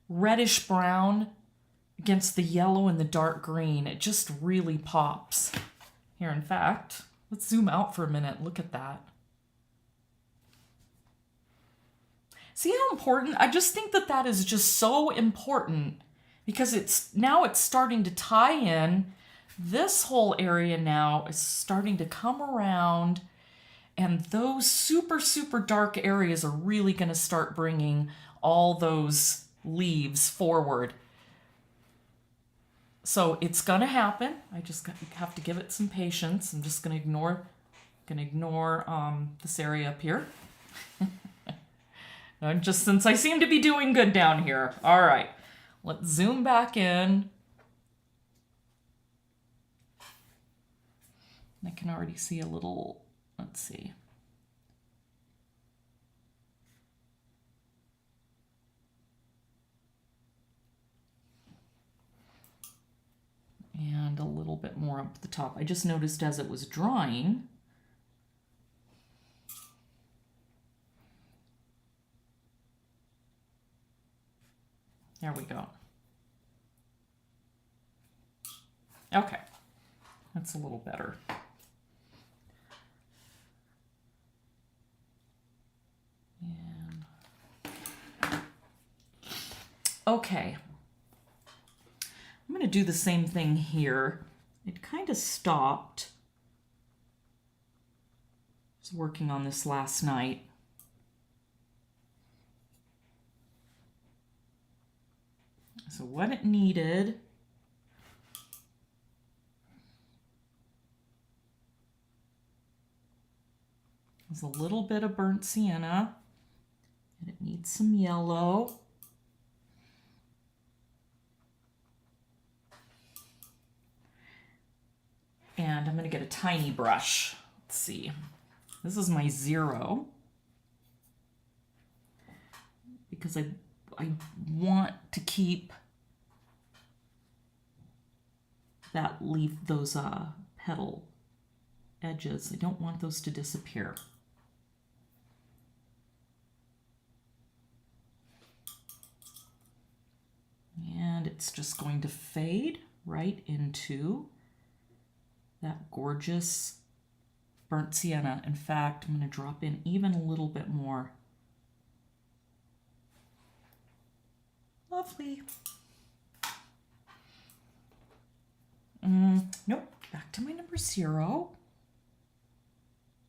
reddish brown against the yellow and the dark green. It just really pops. Here, in fact, let's zoom out for a minute. Look at that. See how important? I just think that that is just so important because it's starting to tie in. This whole area now is starting to come around, and those super, super dark areas are really going to start bringing all those leaves forward. So it's going to happen. I just have to give it some patience. I'm just going to ignore this area up here. Just since I seem to be doing good down here. All right, let's zoom back in. I can already see a little, let's see. And a little bit more up the top. I just noticed as it was drying, there we go. Okay, that's a little better. And okay, I'm going to do the same thing here. It kind of stopped. I was working on this last night. So what it needed was a little bit of burnt sienna, and it needs some yellow. And I'm going to get a tiny brush. Let's see. This is my 0 because I want to keep that leaf, those petal edges. I don't want those to disappear. And it's just going to fade right into that gorgeous burnt sienna. In fact, I'm going to drop in even a little bit more. Lovely. Nope, back to my number 0.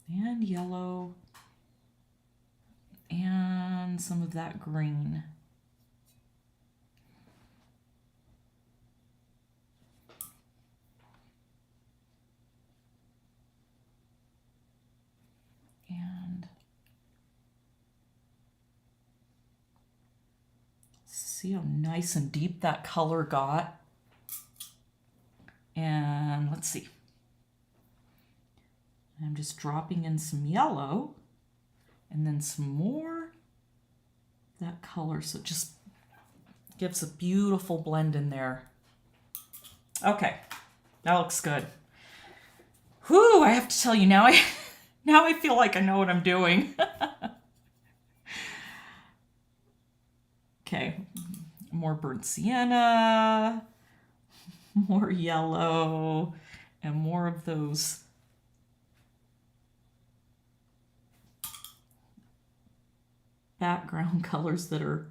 And yellow. And some of that green. And see how nice and deep that color got. And let's see. I'm just dropping in some yellow and then some more that color. So it just gives a beautiful blend in there. Okay, that looks good. Whew, I have to tell you now, I feel like I know what I'm doing. Okay, more burnt sienna, more yellow, and more of those background colors that are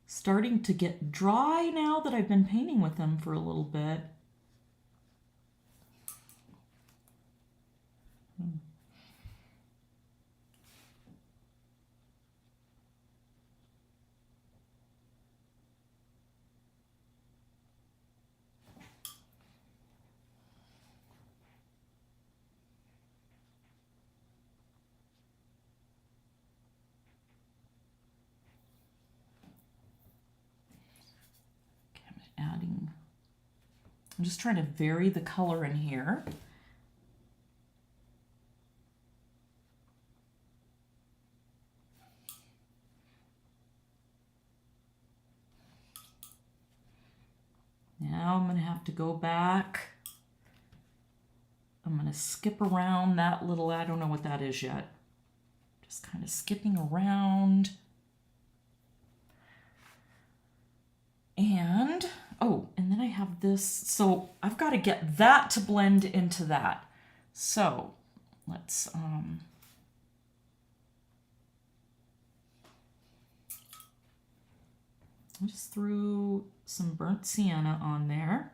starting to get dry now that I've been painting with them for a little bit. I'm just trying to vary the color in here. now I'm going to have to go back. I'm going to skip around that little, I don't know what that is yet. Just kind of skipping around. And, oh, and then I have this. So I've got to get that to blend into that. So let's, I just threw some burnt sienna on there.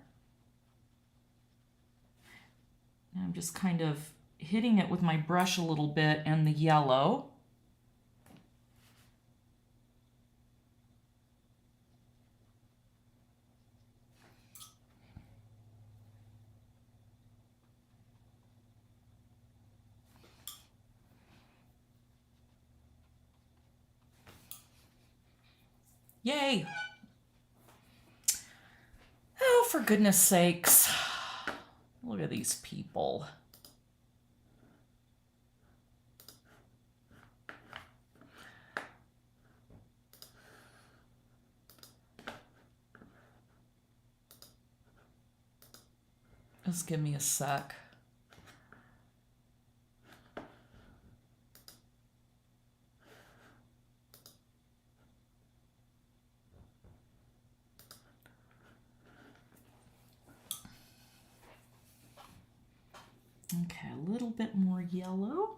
And I'm just kind of hitting it with my brush a little bit and the yellow. Yay! Oh, for goodness sakes. Look at these people. Just give me a sec. Okay, a little bit more yellow.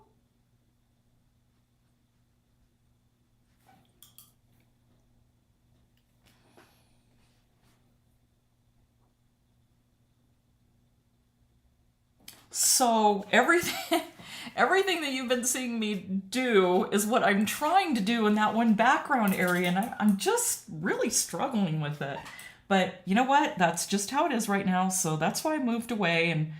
So everything that you've been seeing me do is what I'm trying to do in that one background area, and I'm just really struggling with it. But you know what? That's just how it is right now, so that's why I moved away, and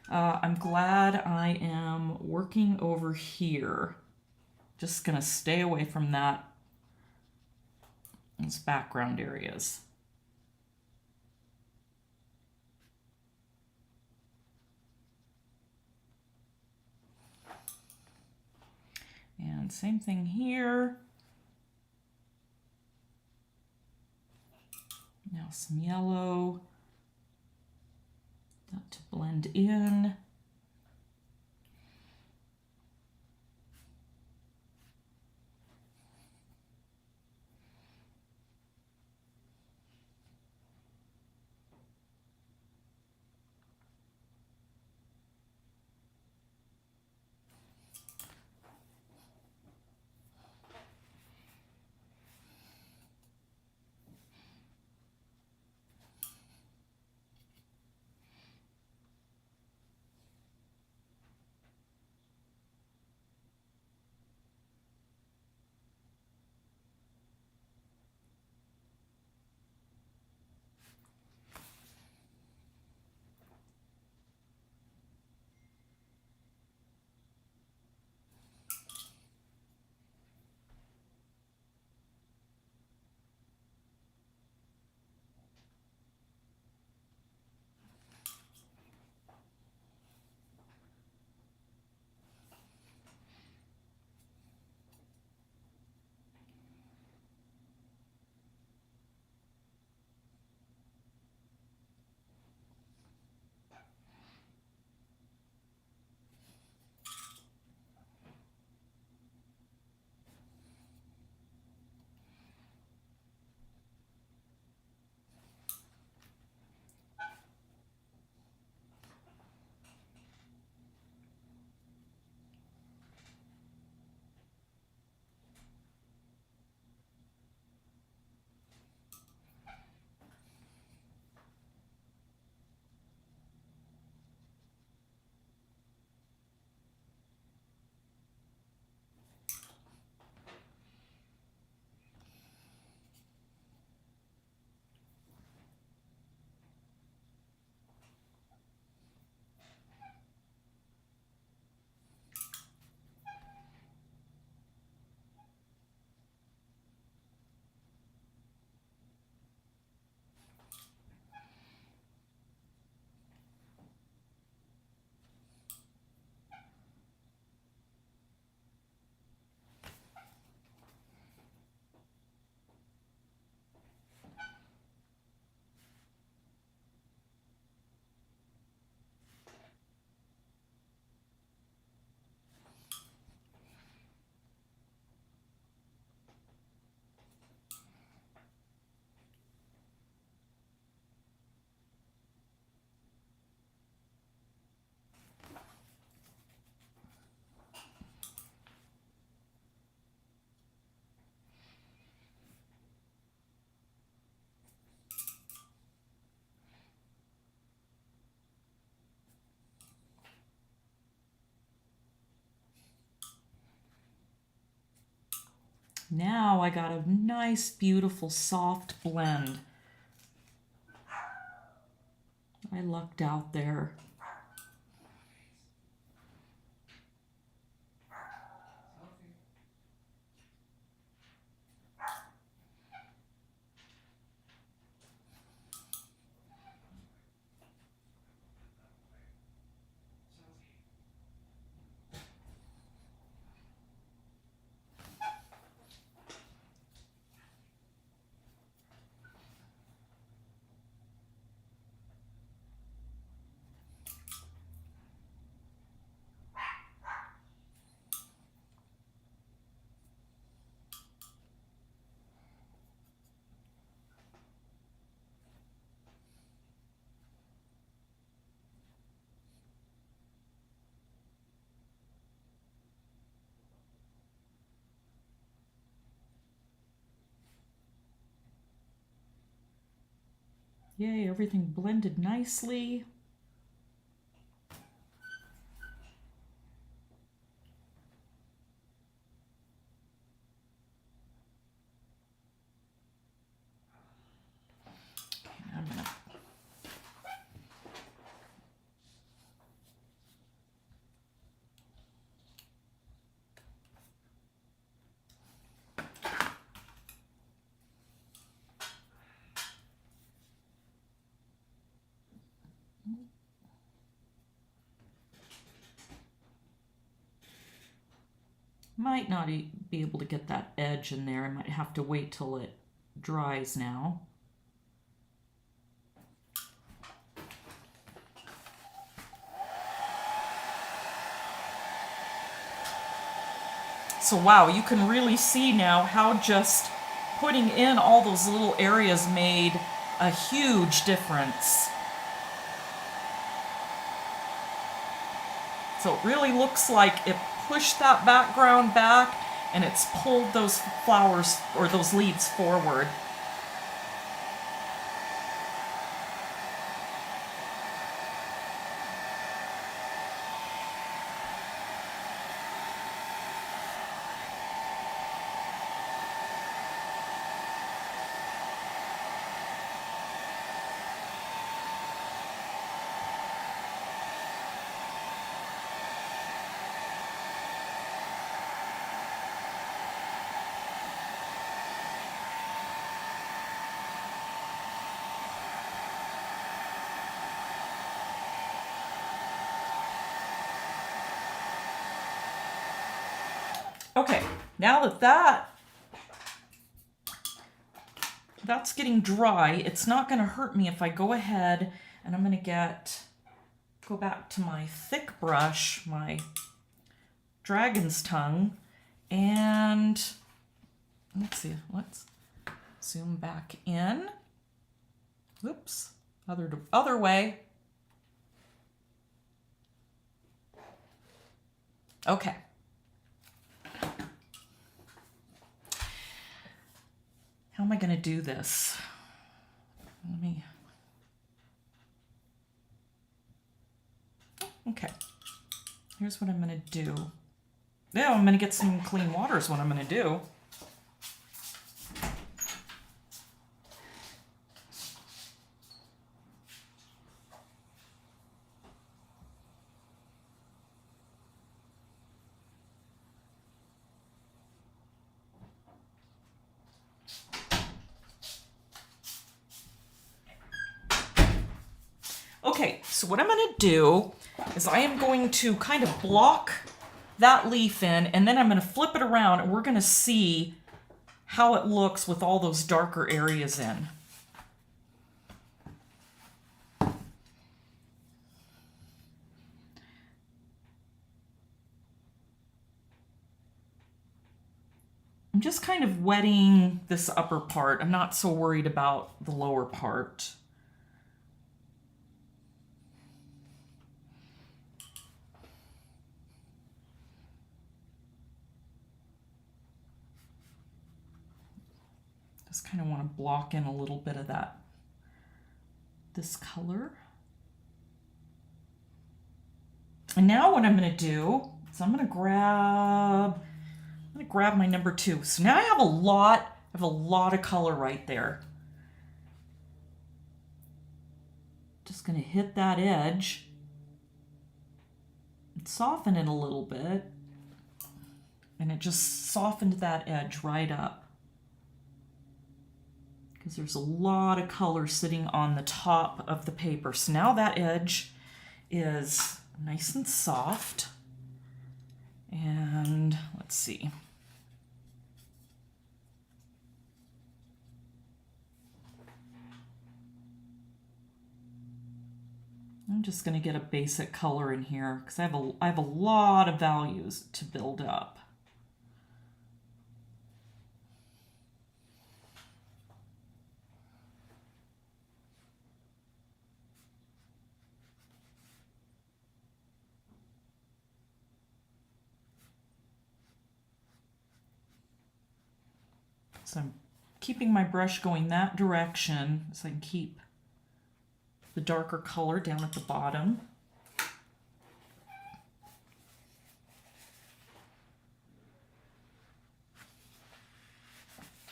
I'm glad I am working over here. Just gonna stay away from those background areas. And same thing here. Now some yellow. That to blend in. Now I got a nice, beautiful, soft blend. I lucked out there. Yay, everything blended nicely. I'm gonna might not be able to get that edge in there. I might have to wait till it dries now. So wow, you can really see now how just putting in all those little areas made a huge difference. So it really looks like it pushed that background back and it's pulled those flowers or those leaves forward. Okay, now that that's getting dry, it's not going to hurt me if I go ahead and I'm going to go back to my thick brush, my dragon's tongue, and let's see, let's zoom back in. Oops, other way. Okay. How am I going to do this? Okay. Here's what I'm going to do. Yeah, I'm going to get some clean water is what I'm going to do. Okay, so what I'm going to do is I am going to kind of block that leaf in, and then I'm going to flip it around, and we're going to see how it looks with all those darker areas in. I'm just kind of wetting this upper part. I'm not so worried about the lower part. Just kind of want to block in a little bit of this color. And now what I'm going to do is I'm going to grab I'm gonna grab my number 2. So now I have a lot of color right there. Just gonna hit that edge and soften it a little bit. And it just softened that edge right up. Because there's a lot of color sitting on the top of the paper. So now that edge is nice and soft. And let's see. I'm just going to get a basic color in here because I have a lot of values to build up. So I'm keeping my brush going that direction so I can keep the darker color down at the bottom.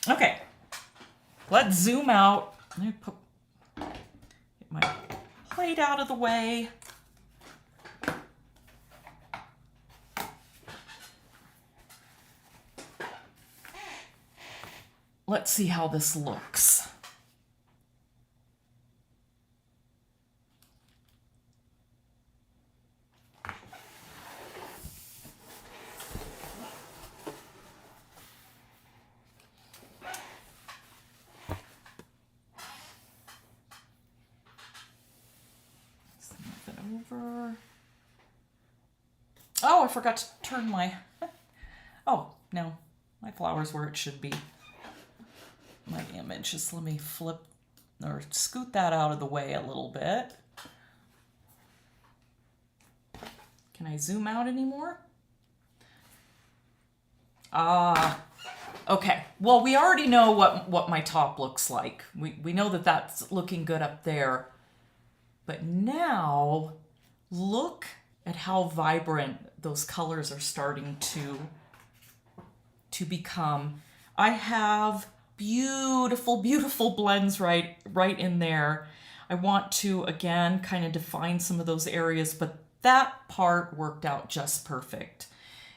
Okay, let's zoom out. Let me get my plate out of the way. Let's see how this looks. Over. Oh, I forgot to turn my... Oh, no. My flower's where it should be. My image. Just let me flip or scoot that out of the way a little bit. Can I zoom out anymore? Okay. Well, we already know what my top looks like. We know that that's looking good up there. But now, look at how vibrant those colors are starting to become. I have beautiful, beautiful blends right in there. I want to, again, kind of define some of those areas, but that part worked out just perfect.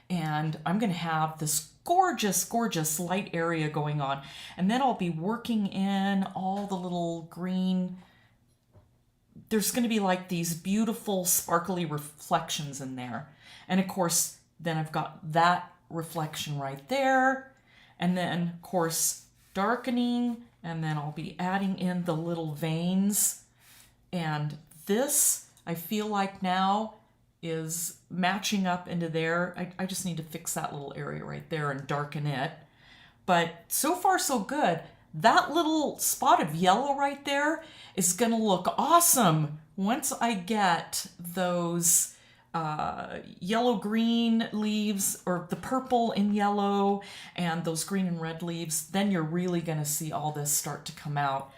And I'm going to have this gorgeous, gorgeous light area going on. And then I'll be working in all the little green. There's going to be like these beautiful sparkly reflections in there. And of course, then I've got that reflection right there. And then, of course, darkening. And then I'll be adding in the little veins. And this, I feel like now, is matching up into there. I just need to fix that little area right there and darken it. But so far, so good. That little spot of yellow right there is going to look awesome once I get those yellow-green leaves, or the purple and yellow, and those green and red leaves. Then you're really going to see all this start to come out.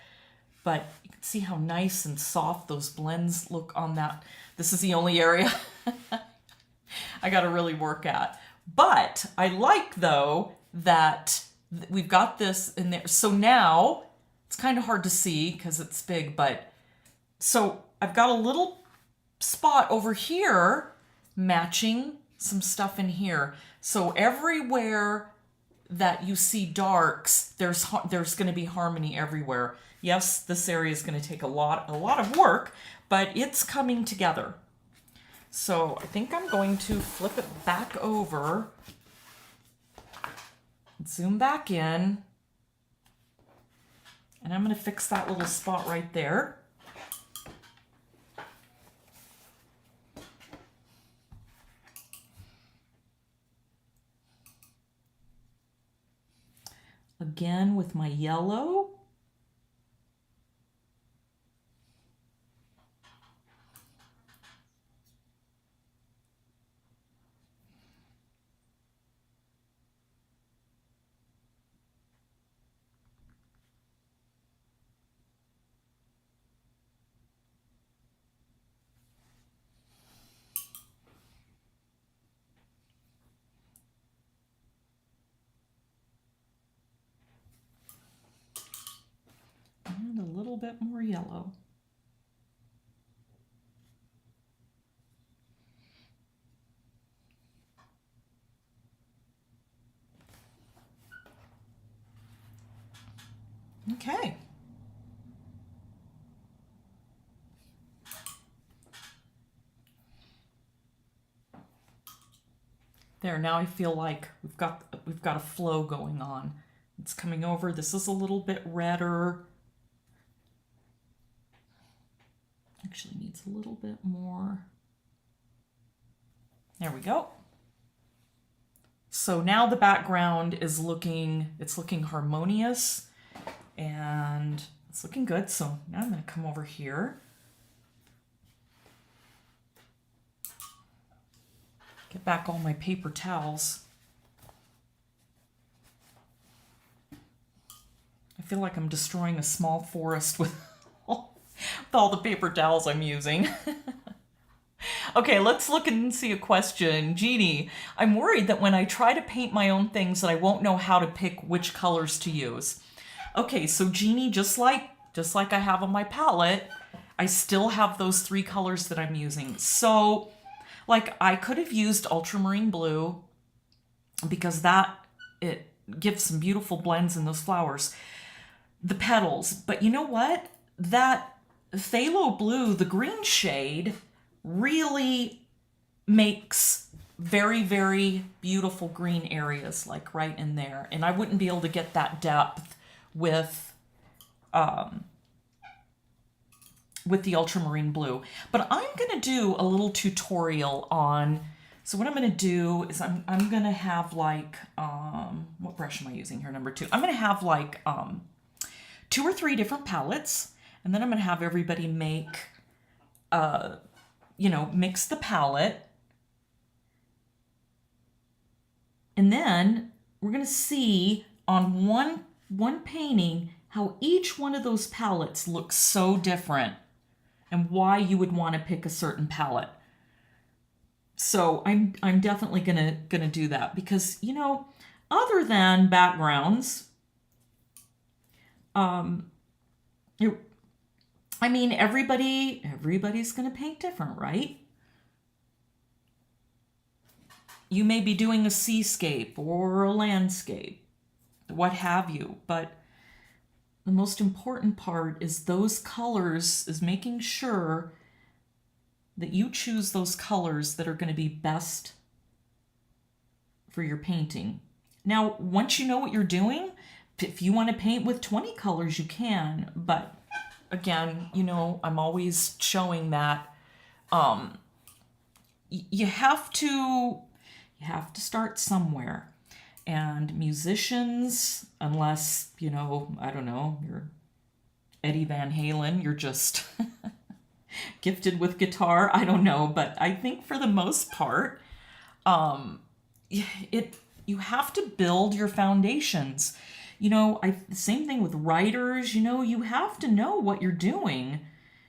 But you can see how nice and soft those blends look on that. This is the only area I got to really work at. But I like, though, that we've got this in there. So now, it's kind of hard to see because it's big, but so I've got a little spot over here matching some stuff in here. So everywhere that you see darks, there's going to be harmony everywhere. Yes, this area is going to take a lot of work, but it's coming together. So I think I'm going to flip it back over. Zoom back in, and I'm going to fix that little spot right there. Again with my yellow. bit more yellow. Okay. There, now I feel like we've got a flow going on. It's coming over. This is a little bit redder. Actually needs a little bit more. There we go. So now the background is looking harmonious and it's looking good. So now I'm going to come over here. Get back all my paper towels. I feel like I'm destroying a small forest with all the paper towels I'm using. Okay, let's look and see a question. Jeannie, I'm worried that when I try to paint my own things that I won't know how to pick which colors to use. Okay, so Jeannie, just like I have on my palette, I still have those 3 colors that I'm using. So, like, I could have used ultramarine blue because it gives some beautiful blends in those flowers. The petals, but you know what? That phthalo blue, the green shade, really makes very, very beautiful green areas, like right in there. And I wouldn't be able to get that depth with the ultramarine blue. But I'm going to do a little tutorial on, so what I'm going to do is I'm going to have like, what brush am I using here? Number 2. I'm going to have like 2 or 3 different palettes, and then I'm going to have everybody make, mix the palette. And then we're going to see on one painting how each one of those palettes looks so different and why you would want to pick a certain palette. So I'm definitely gonna do that because, you know, other than backgrounds, I mean, everybody's gonna paint different, right? You may be doing a seascape or a landscape, what have you, but the most important part is those colors, is making sure that you choose those colors that are going to be best for your painting. Now, once you know what you're doing, if you want to paint with 20 colors, you can, but again, you know, I'm always showing that you have to start somewhere. And musicians, unless, you know, I don't know, you're Eddie Van Halen, you're just gifted with guitar, I don't know, but I think for the most part, you have to build your foundations. You know, same thing with writers, you know, you have to know what you're doing.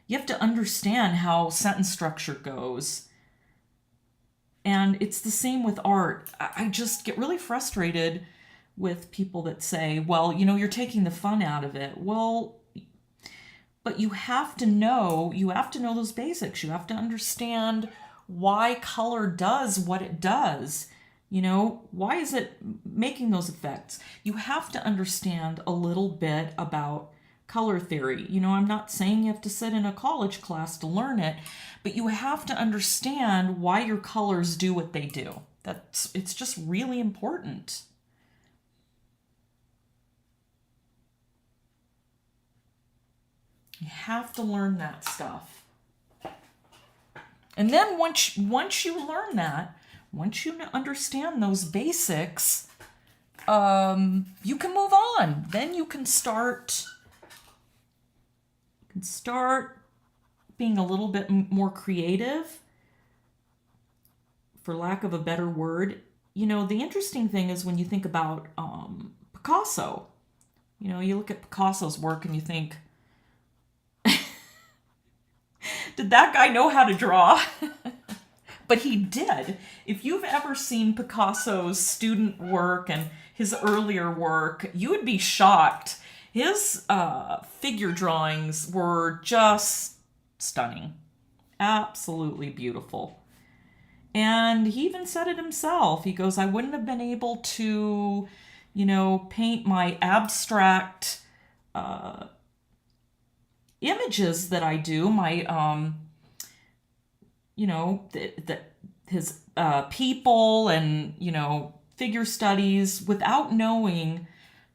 You have to understand how sentence structure goes. And it's the same with art. I just get really frustrated with people that say, well, you know, you're taking the fun out of it. Well, but you have to know those basics. You have to understand why color does what it does. You know, why is it making those effects? You have to understand a little bit about color theory. You know, I'm not saying you have to sit in a college class to learn it, but you have to understand why your colors do what they do. It's just really important. You have to learn that stuff. And then once you learn that, once you understand those basics, you can move on. Then you can start being a little bit more creative, for lack of a better word. You know, the interesting thing is when you think about Picasso, you know, you look at Picasso's work and you think, did that guy know how to draw? But he did. If you've ever seen Picasso's student work and his earlier work, you would be shocked His figure drawings were just stunning. Absolutely beautiful. And he even said it himself. He goes, I wouldn't have been able to, paint my abstract images that I do, my, his people and, figure studies without knowing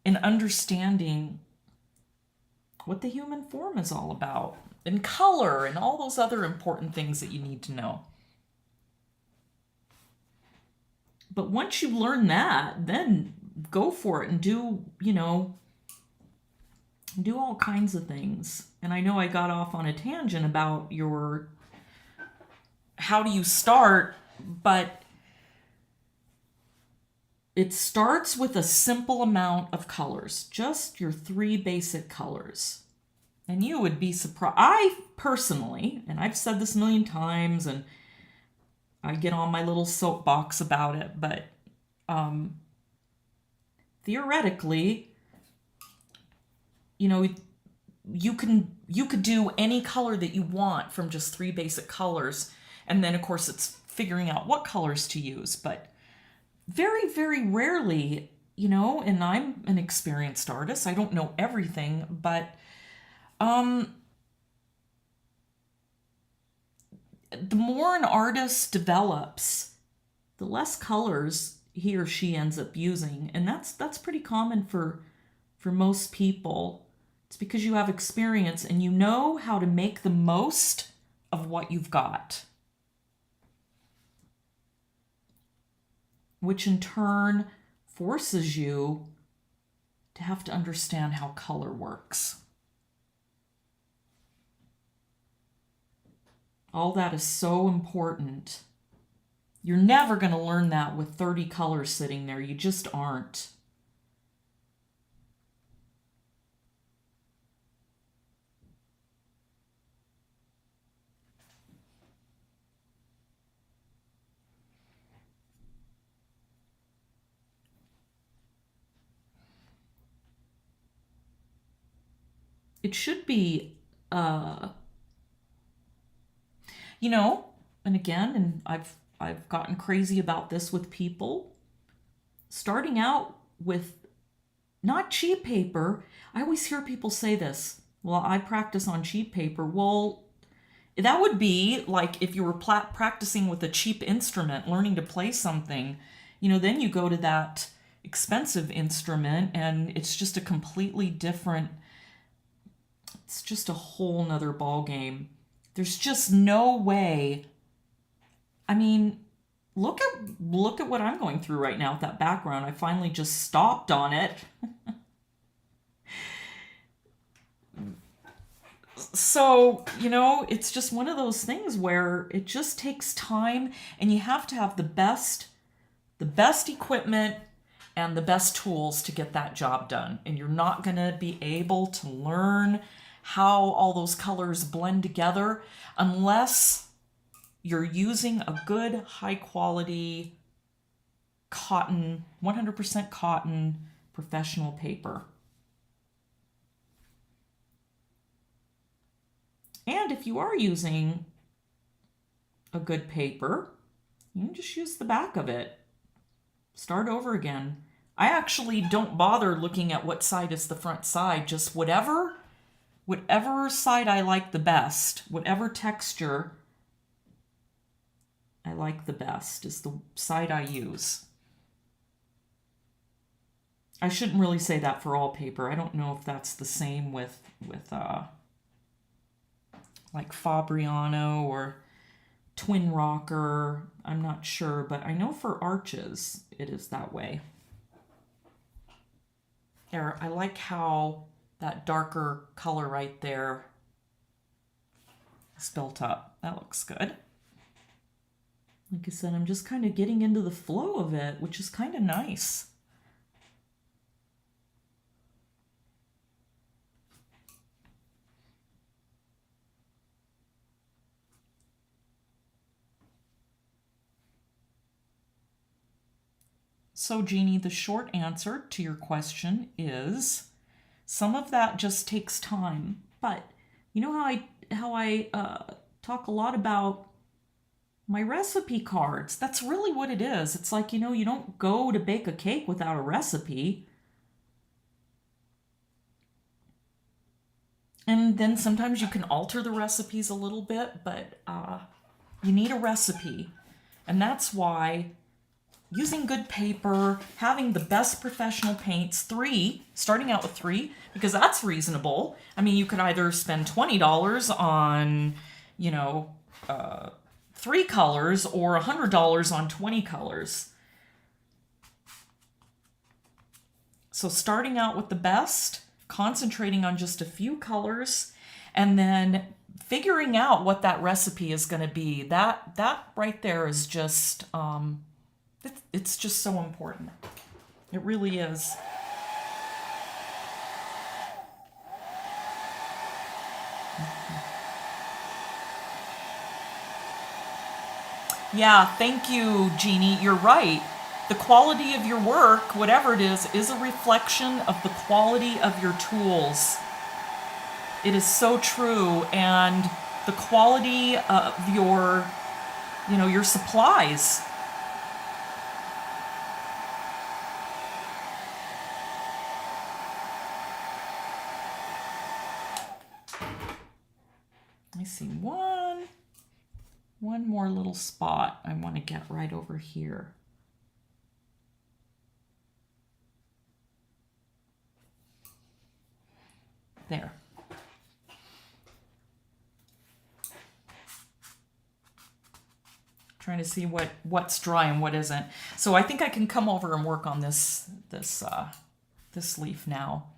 and understanding what the human form is all about and color and all those other important things that you need to know. But once you learn that, then go for it and do all kinds of things. And I know I got off on a tangent about how do you start, but it starts with a simple amount of colors, just your 3 basic colors. And you would be surprised. I personally, and I've said this a million times, and I get on my little soapbox about it, but theoretically, you could do any color that you want from just 3 basic colors, and then of course it's figuring out what colors to use. But very, very rarely, and I'm an experienced artist, I don't know everything, but the more an artist develops, the less colors he or she ends up using. And that's pretty common for most people. It's because you have experience and you know how to make the most of what you've got, which in turn forces you to have to understand how color works. All that is so important. You're never going to learn that with 30 colors sitting there. You just aren't. It should be, and again, and I've gotten crazy about this with people, starting out with not cheap paper. I always hear people say this, well, I practice on cheap paper. Well, that would be like if you were practicing with a cheap instrument, learning to play something, then you go to that expensive instrument and it's just a completely different, it's just a whole nother ball game. There's just no way. I mean, look at what I'm going through right now with that background. I finally just stopped on it. So, it's just one of those things where it just takes time and you have to have the best equipment and the best tools to get that job done. And you're not going to be able to learn how all those colors blend together unless you're using a good, high quality cotton, 100% cotton professional paper. And if you are using a good paper, you can just use the back of it. Start over again. I actually don't bother looking at what side is the front side, just whatever side I like the best, whatever texture I like the best is the side I use. I shouldn't really say that for all paper. I don't know if that's the same with like Fabriano or Twin Rocker. I'm not sure, but I know for arches it is that way. There, I like how that darker color right there is built up. That looks good. Like I said, I'm just kind of getting into the flow of it, which is kind of nice. So, Jeannie, the short answer to your question is Some of that just takes time. But you know how I talk a lot about my recipe cards. That's really what it is. It's like, you know, you don't go to bake a cake without a recipe. And then sometimes you can alter the recipes a little bit, but you need a recipe. And that's why using good paper, having the best professional paints, starting out with 3, because that's reasonable. I mean, you could either spend $20 on, you know, 3 colors or $100 on 20 colors. So starting out with the best, concentrating on just a few colors, and then figuring out what that recipe is going to be. That right there is just it's just so important. It really is. Yeah, thank you, Jeannie. You're right. The quality of your work, whatever it is a reflection of the quality of your tools. It is so true. And the quality of your, you know, your supplies. I see one more little spot I want to get right over here. There. Trying to see what's dry and what isn't. So I think I can come over and work on this leaf now.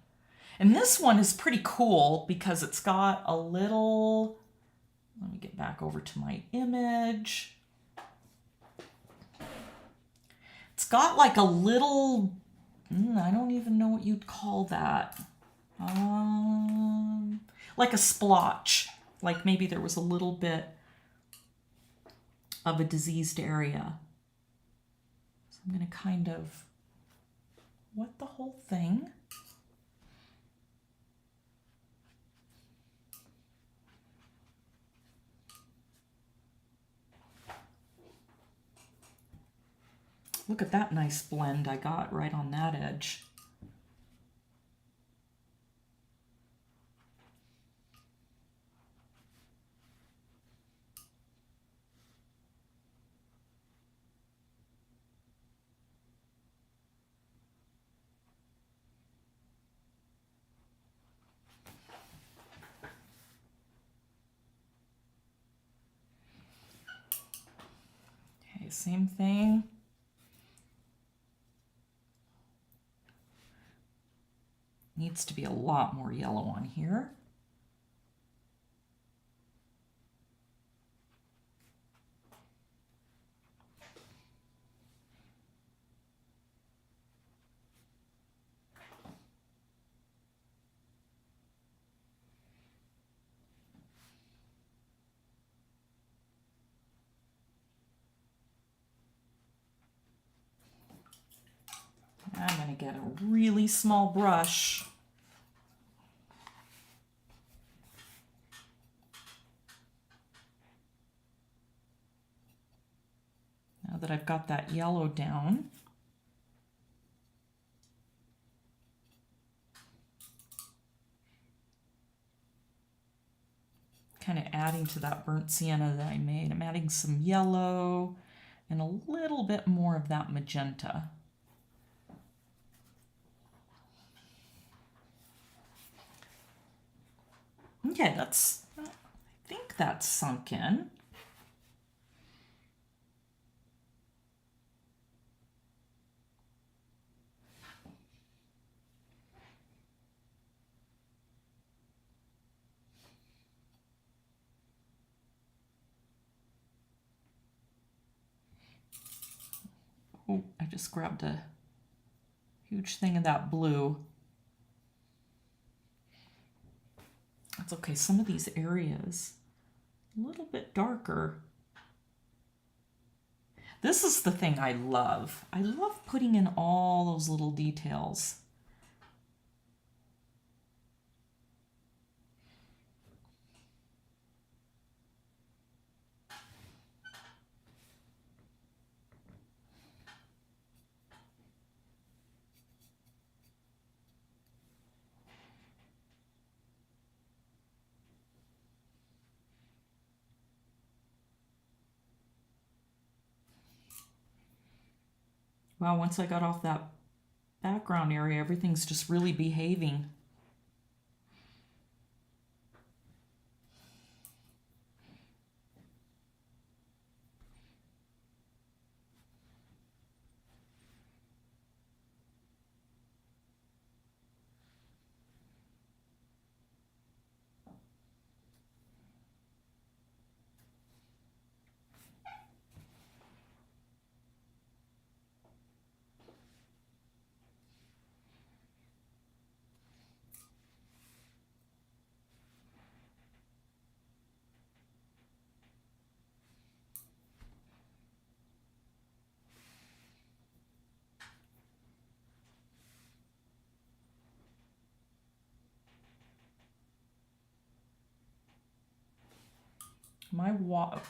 And this one is pretty cool because it's got a little, let me get back over to my image. It's got like a little, I don't even know what you'd call that. Like a splotch. Like maybe there was a little bit of a diseased area. So I'm going to kind of wet the whole thing. Look at that nice blend I got right on that edge. Okay, same thing. Needs to be a lot more yellow on here. I'm going to get a really small brush. Now that I've got that yellow down, kind of adding to that burnt sienna that I made. I'm adding some yellow and a little bit more of that magenta. Okay, I think that's sunk in. Oh, I just grabbed a huge thing of that blue. That's okay. Some of these areas a little bit darker. This is the thing I love. I love putting in all those little details. Wow, once I got off that background area, everything's just really behaving.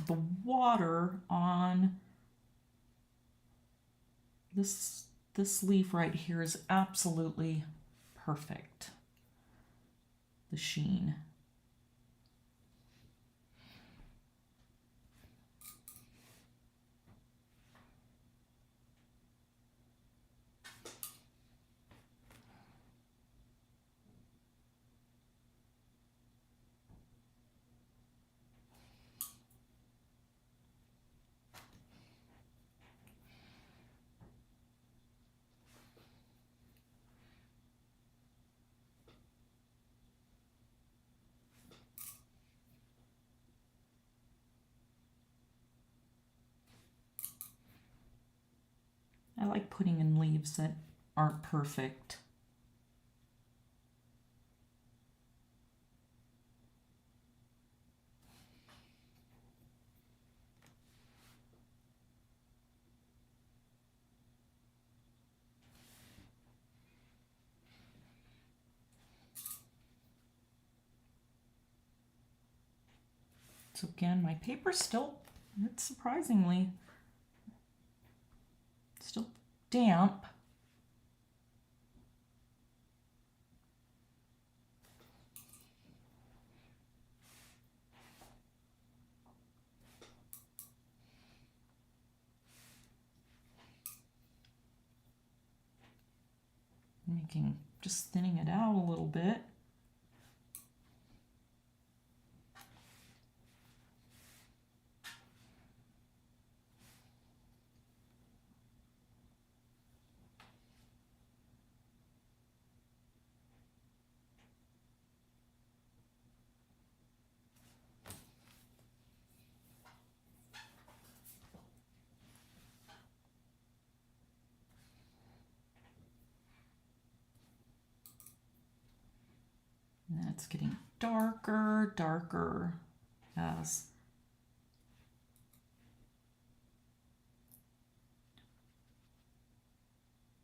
The water on this leaf right here is absolutely perfect. The sheen. I like putting in leaves that aren't perfect. So again, my paper's it's surprisingly still damp. Just thinning it out a little bit. And that's getting darker as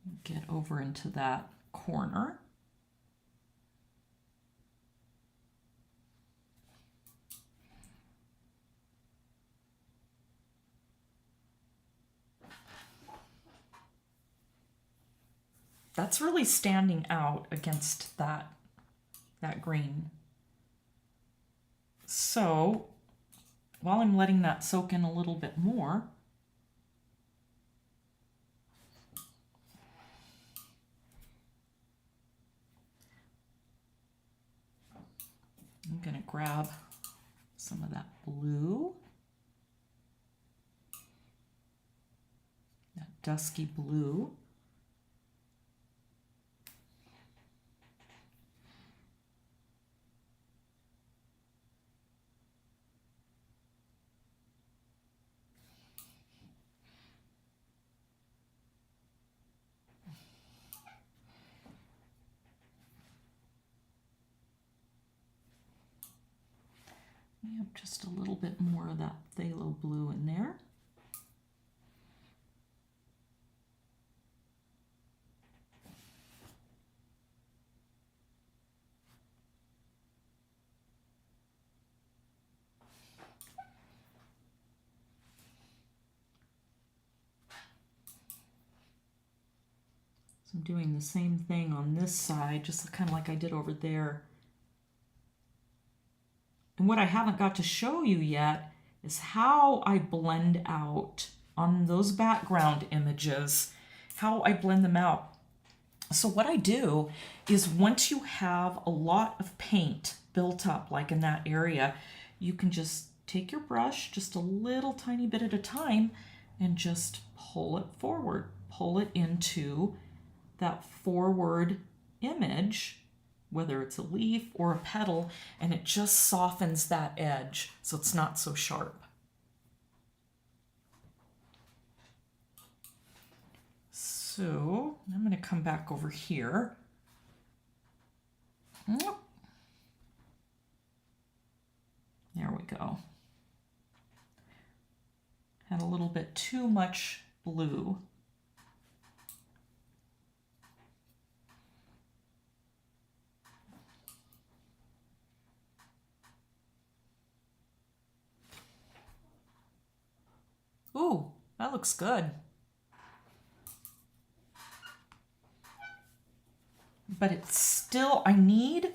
you get over into that corner. That's really standing out against that green. So while I'm letting that soak in a little bit more, I'm going to grab some of that blue, that dusky blue. We have just a little bit more of that phthalo blue in there. So I'm doing the same thing on this side, just kind of like I did over there. And what I haven't got to show you yet is how I blend out on those background images. how I blend them out. So what I do is once you have a lot of paint built up, like in that area, you can just take your brush just a little tiny bit at a time and just pull it forward, pull it into that forward image, whether it's a leaf or a petal, and it just softens that edge so it's not so sharp. So I'm going to come back over here. There we go. Had a little bit too much blue. Ooh, that looks good. But it's still, I need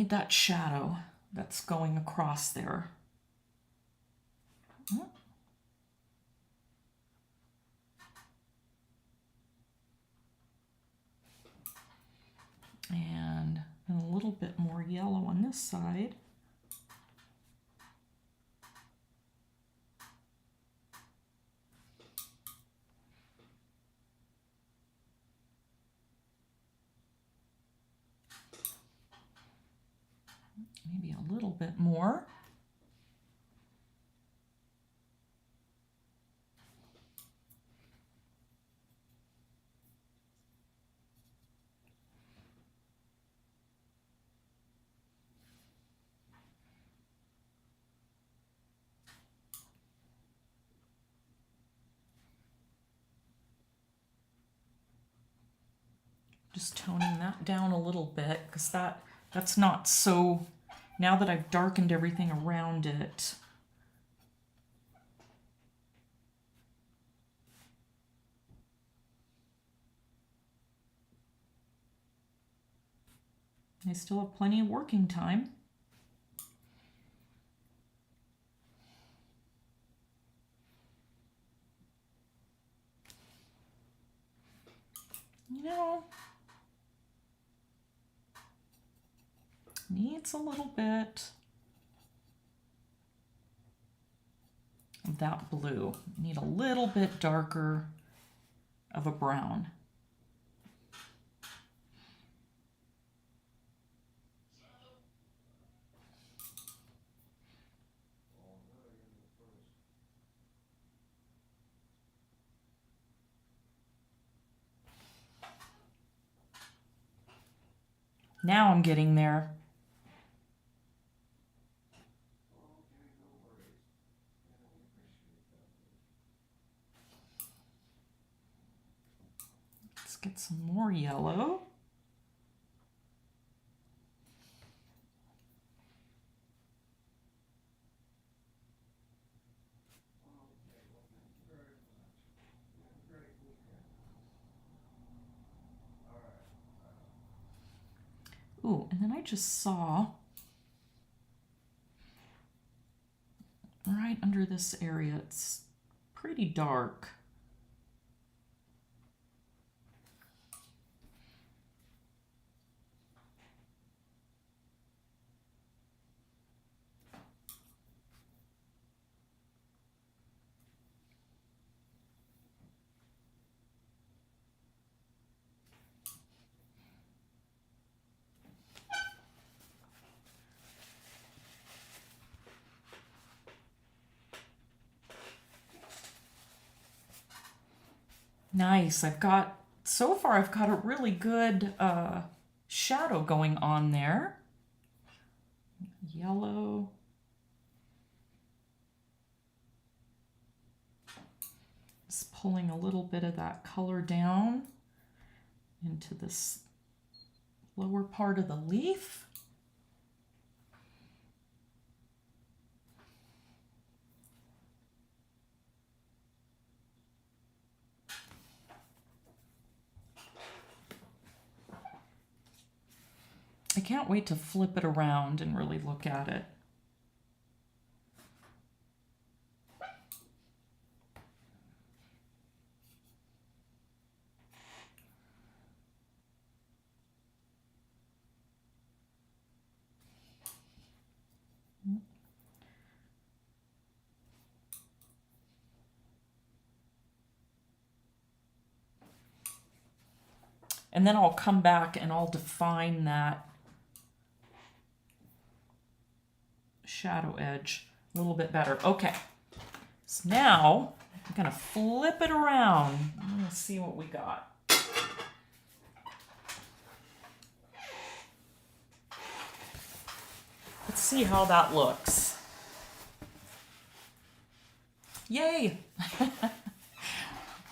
that shadow that's going across there. And a little bit more yellow on this side. Maybe a little bit more. Just toning that down a little bit because that's not so, now that I've darkened everything around it. I still have plenty of working time. You know, needs a little bit of that blue. Need a little bit darker of a brown. Now I'm getting there. Let's get some more yellow. Ooh, and then I just saw right under this area, it's pretty dark. Nice. So far I've got a really good shadow going on there. Yellow. Just pulling a little bit of that color down into this lower part of the leaf. I can't wait to flip it around and really look at it. And then I'll come back and I'll define that shadow edge a little bit better. Okay, so now I'm gonna flip it around. I'm gonna see what we got. Let's see how that looks. Yay!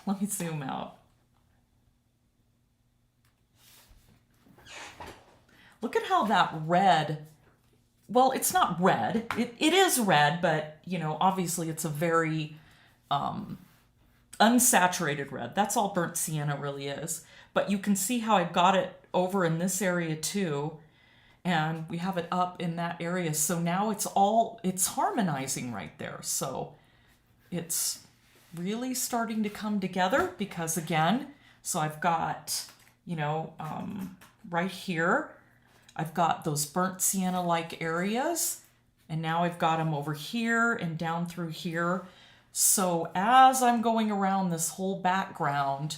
Let me zoom out. Look at how that red, well, it's not red. It is red, but, you know, obviously it's a very unsaturated red. That's all burnt sienna really is. But you can see how I've got it over in this area too. And we have it up in that area. So now it's harmonizing right there. So it's really starting to come together because again, so I've got, you know, right here, I've got those burnt sienna-like areas, and now I've got them over here and down through here. So as I'm going around this whole background,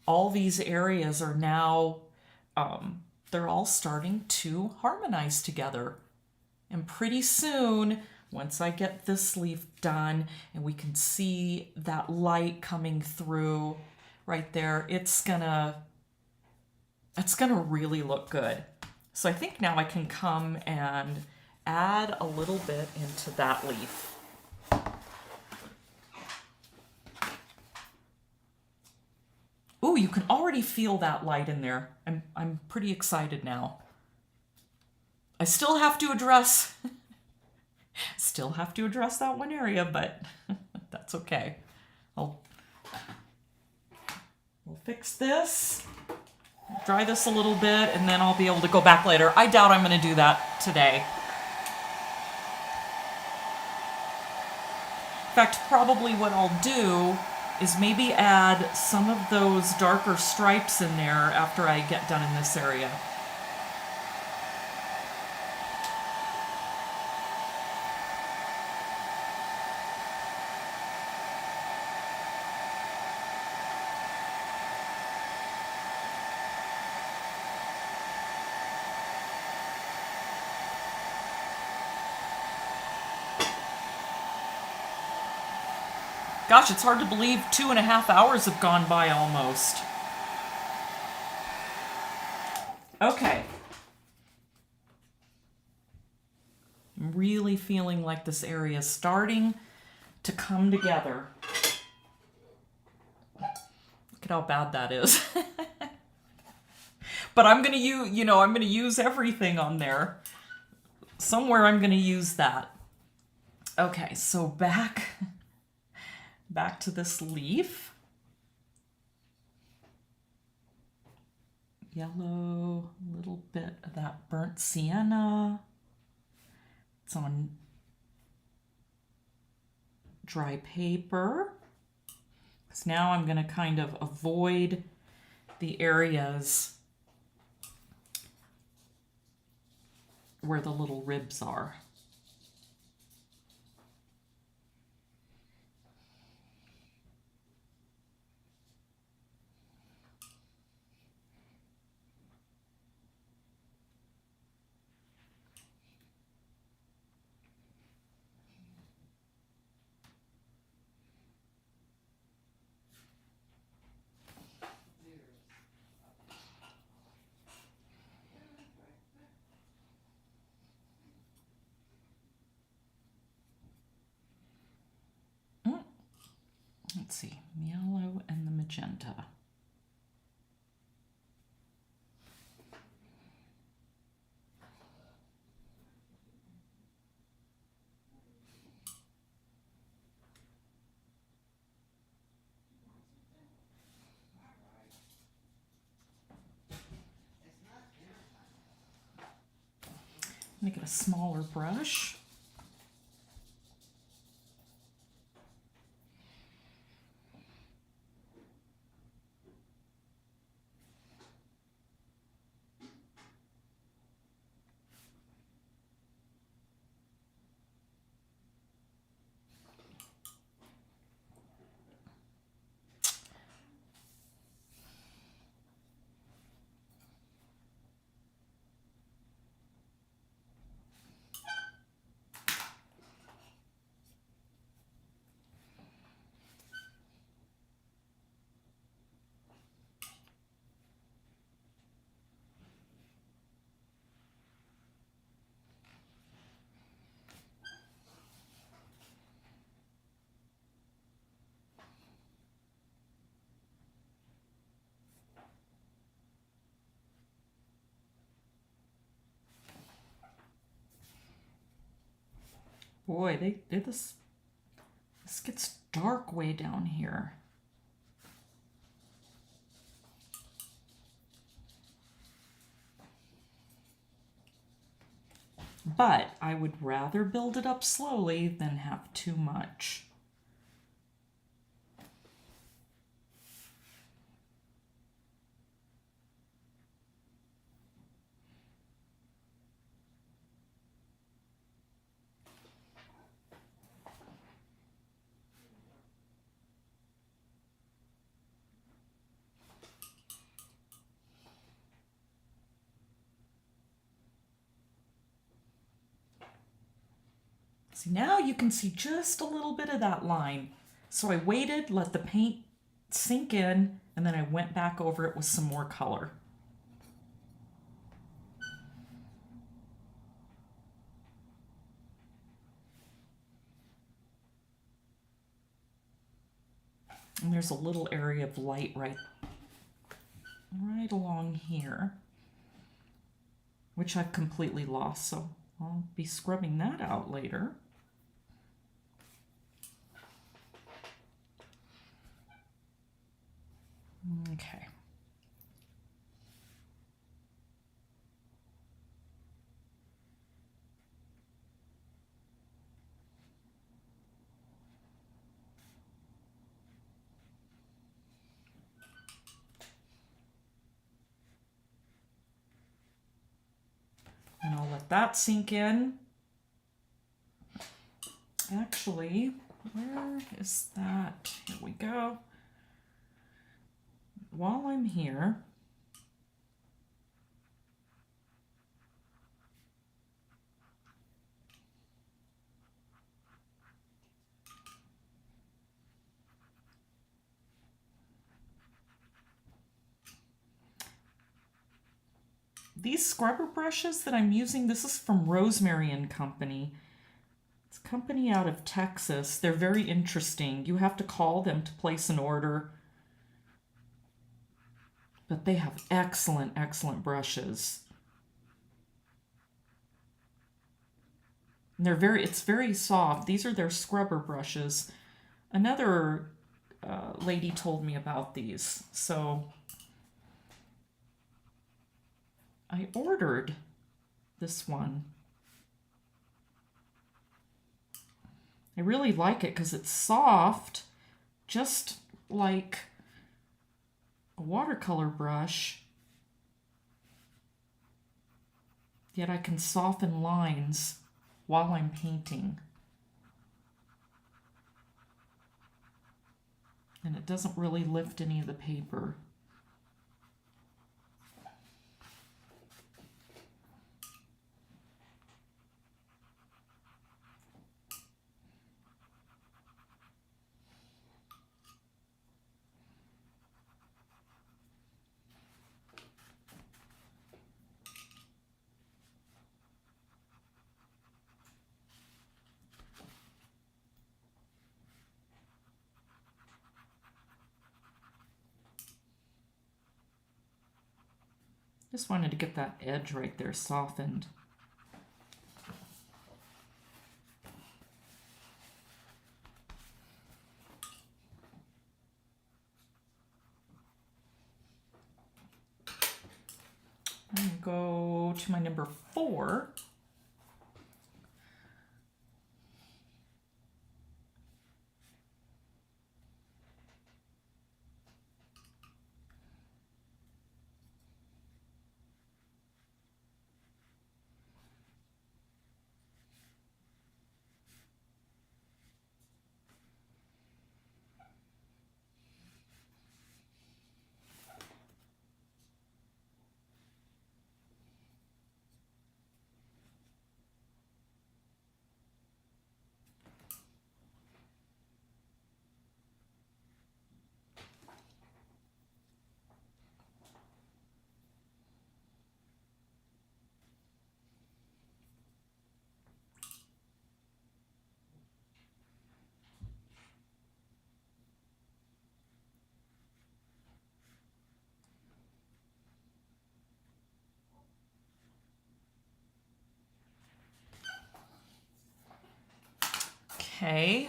all these areas are now, they're all starting to harmonize together. And pretty soon, once I get this leaf done and we can see that light coming through right there, it's gonna really look good. So I think now I can come and add a little bit into that leaf. Ooh, you can already feel that light in there. I'm pretty excited now. I still have to address that one area, but that's okay. We'll fix this, dry this a little bit, and then I'll be able to go back later. I doubt I'm going to do that today. In fact, probably what I'll do is maybe add some of those darker stripes in there after I get done in this area. Gosh, it's hard to believe 2.5 hours have gone by almost. Okay. I'm really feeling like this area is starting to come together. Look at how bad that is. But I'm going to use, I'm going to use everything on there. Somewhere I'm going to use that. Okay, so back to this leaf. Yellow, a little bit of that burnt sienna. It's on dry paper. Because now I'm going to kind of avoid the areas where the little ribs are. Let's see, yellow and the magenta. I'm gonna get a smaller brush. Boy, they did this. This gets dark way down here. But I would rather build it up slowly than have too much. See, now you can see just a little bit of that line. So I waited, let the paint sink in, and then I went back over it with some more color. And there's a little area of light right along here, which I've completely lost, so I'll be scrubbing that out later. Okay. And I'll let that sink in. Actually, where is that? Here we go. While I'm here, these scrubber brushes that I'm using, this is from Rosemary and Company. It's a company out of Texas. They're very interesting. You have to call them to place an order. But they have excellent, excellent brushes. And it's very soft. These are their scrubber brushes. Another lady told me about these. So I ordered this one. I really like it because it's soft, just like a watercolor brush, yet I can soften lines while I'm painting. And it doesn't really lift any of the paper. Just wanted to get that edge right there softened. I'm going to go to my number 4. Okay.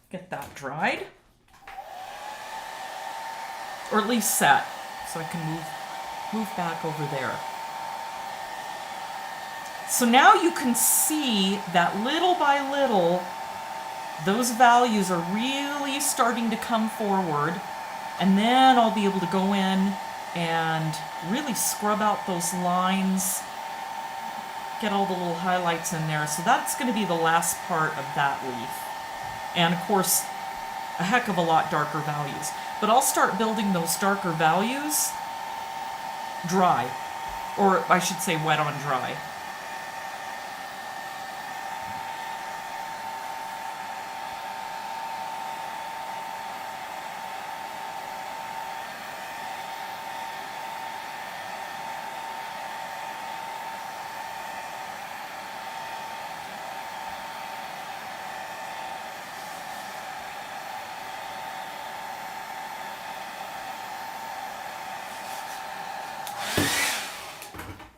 Get that dried. Or at least set, so I can move back over there. So now you can see that little by little, those values are really starting to come forward. And then I'll be able to go in and really scrub out those lines, get all the little highlights in there. So that's going to be the last part of that leaf. And of course, a heck of a lot darker values. But I'll start building those darker values dry, or I should say wet on dry.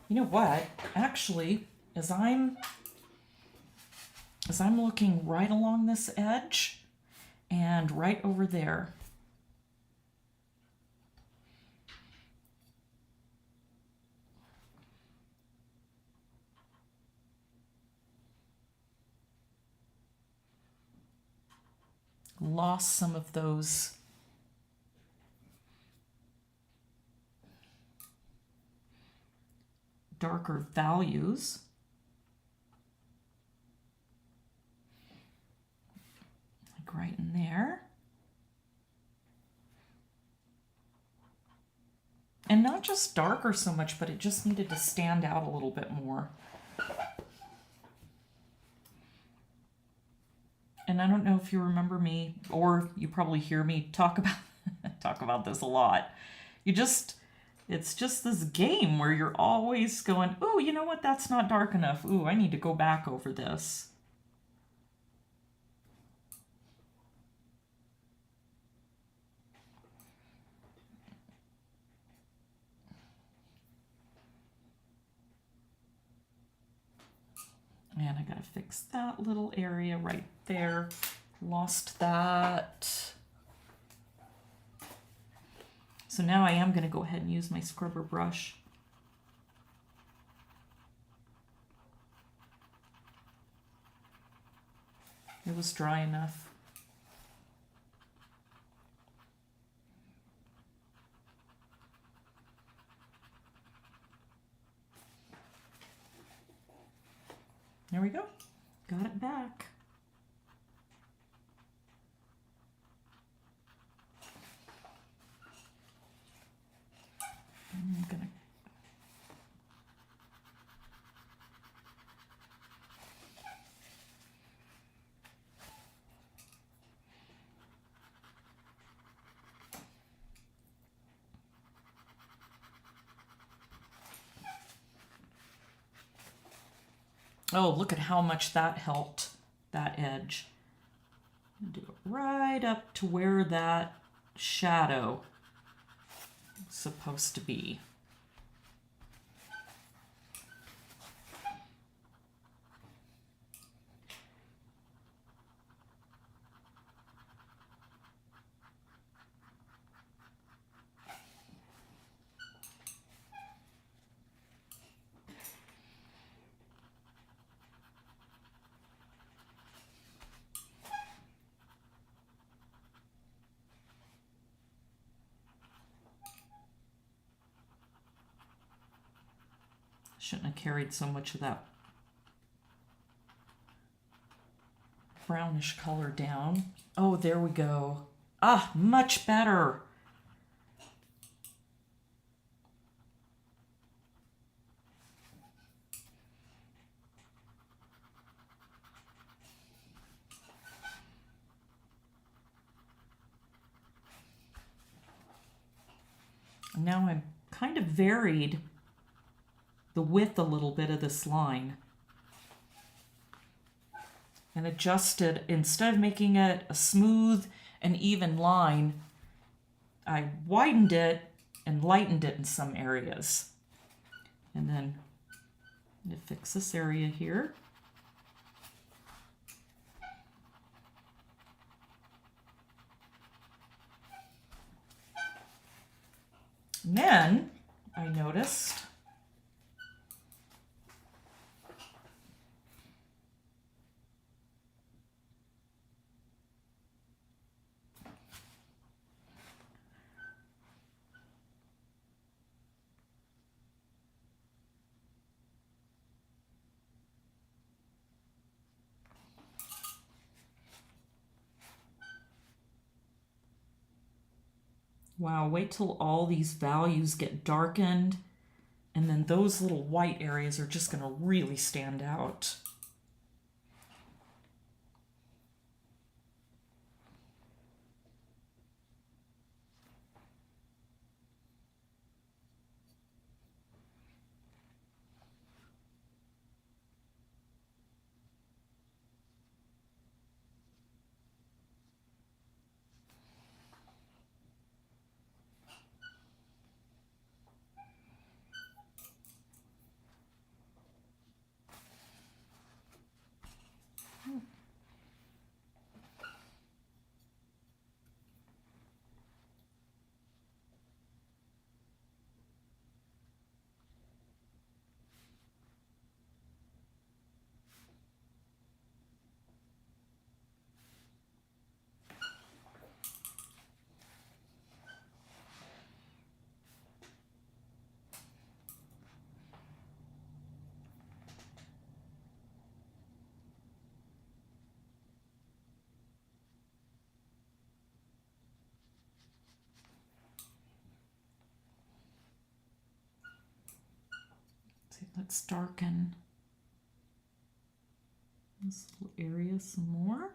You know what? Actually, as I'm looking right along this edge and right over there, lost some of those darker values. Like right in there. And not just darker so much, but it just needed to stand out a little bit more. And I don't know if you remember me, or you probably hear me talk about this a lot. It's just this game where you're always going, ooh, you know what, that's not dark enough. Ooh, I need to go back over this. And I gotta fix that little area right there. Lost that. So now I am gonna go ahead and use my scrubber brush. It was dry enough. There we go. Got it back. I'm gonna Oh, look at how much that helped that edge. Do it right up to where that shadow is supposed to be. Shouldn't have carried so much of that brownish color down. Oh, there we go. Ah, much better. Now I've kind of varied the width a little bit of this line and adjusted, instead of making it a smooth and even line, I widened it and lightened it in some areas. And then I'm going to fix this area here. And then I noticed wow, wait till all these values get darkened, and then those little white areas are just going to really stand out. See, let's darken this little area some more.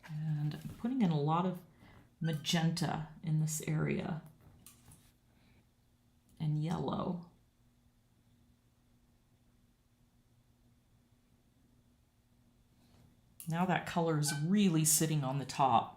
And I'm putting in a lot of magenta in this area and yellow. Now that color is really sitting on the top.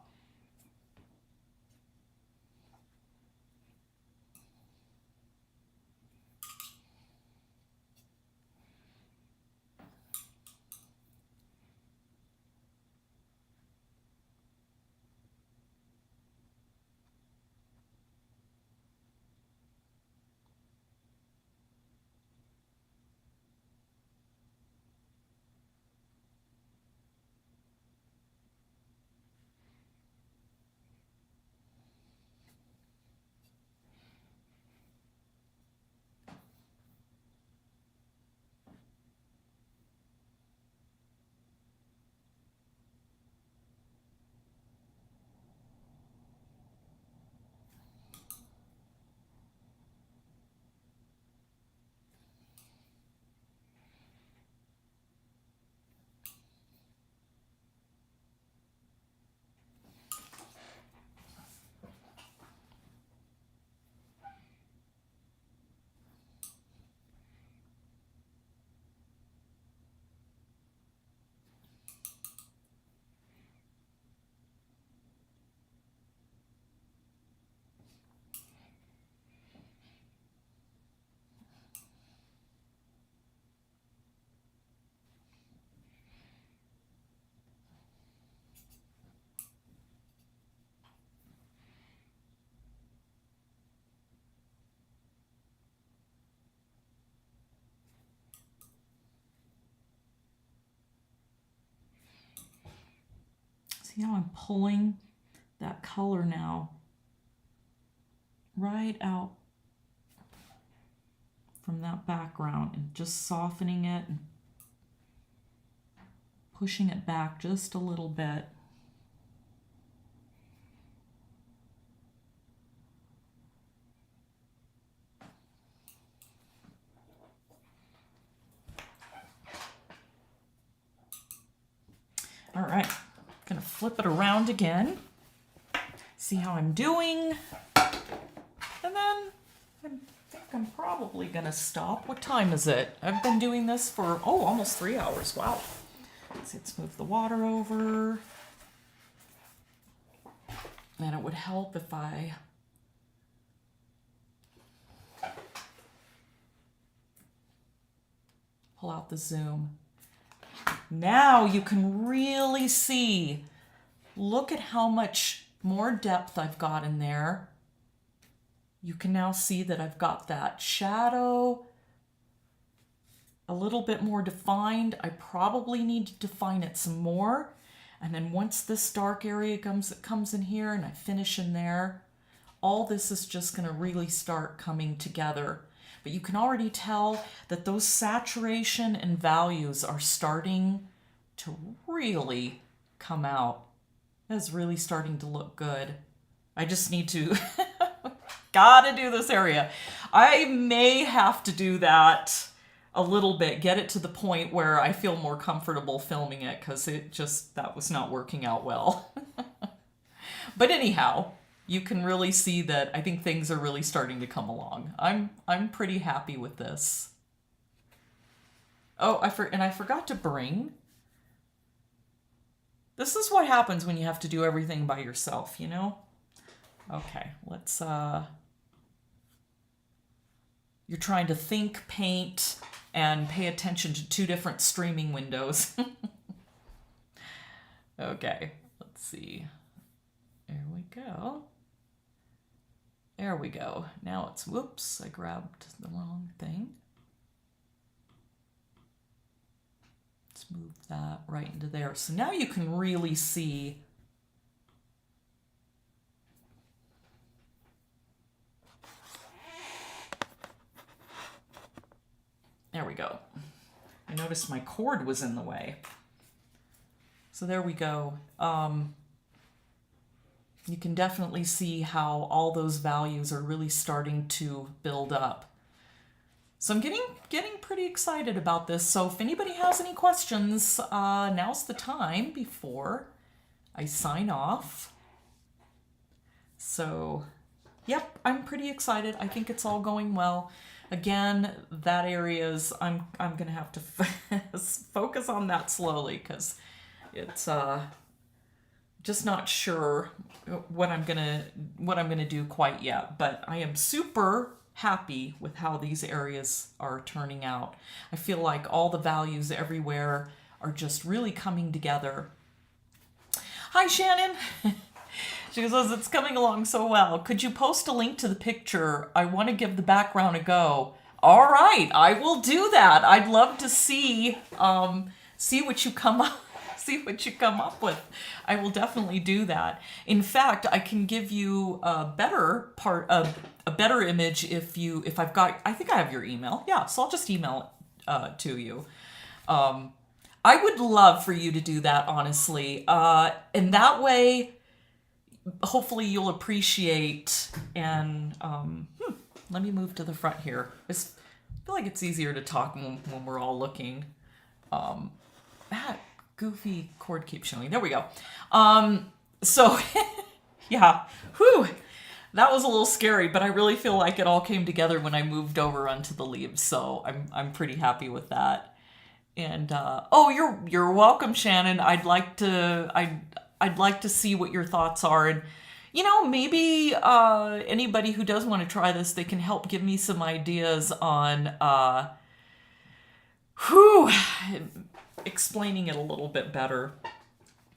See how I'm pulling that color now right out from that background and just softening it and pushing it back just a little bit. All right, gonna flip it around again, see how I'm doing, and then I think I'm probably gonna stop. What time is it? I've been doing this for, oh, almost 3 hours. Wow. Let's move the water over. And it would help if I pull out the zoom. Now you can really see, look at how much more depth I've got in there. You can now see that I've got that shadow a little bit more defined. I probably need to define it some more. And then once this dark area comes in here and I finish in there, all this is just gonna really start coming together. But you can already tell that those saturation and values are starting to really come out. That's really starting to look good. I just need to, gotta do this area. I may have to do that a little bit, get it to the point where I feel more comfortable filming it, because that was not working out well. But anyhow, you can really see that I think things are really starting to come along. I'm pretty happy with this. Oh, I forgot to bring. This is what happens when you have to do everything by yourself, you know? Okay, let's you're trying to think, paint, and pay attention to 2 different streaming windows. Okay, let's see. There we go. There we go. Now it's, whoops, I grabbed the wrong thing. Let's move that right into there. So now you can really see there we go. I noticed my cord was in the way. So there we go. You can definitely see how all those values are really starting to build up. So I'm getting pretty excited about this. So if anybody has any questions, now's the time before I sign off. So, yep, I'm pretty excited. I think it's all going well. Again, that area's, I'm gonna have to focus on that slowly, because it's just not sure what I'm gonna do quite yet. But I am super happy with how these areas are turning out. I feel like all the values everywhere are just really coming together. Hi, Shannon. She goes, it's coming along so well. Could you post a link to the picture? I want to give the background a go. All right, I will do that. I'd love to see what you come up with. I will definitely do that. In fact, I can give you a better image if I've got, I think I have your email. Yeah, so I'll just email it to you. I would love for you to do that, honestly. And that way, hopefully you'll appreciate, and let me move to the front here. I feel like it's easier to talk when we're all looking. That goofy cord keeps showing. There we go. So, yeah, whew, that was a little scary, but I really feel like it all came together when I moved over onto the leaves, so I'm pretty happy with that. And oh, you're welcome, Shannon. I'd like to see what your thoughts are, and maybe anybody who does want to try this, they can help give me some ideas on explaining it a little bit better.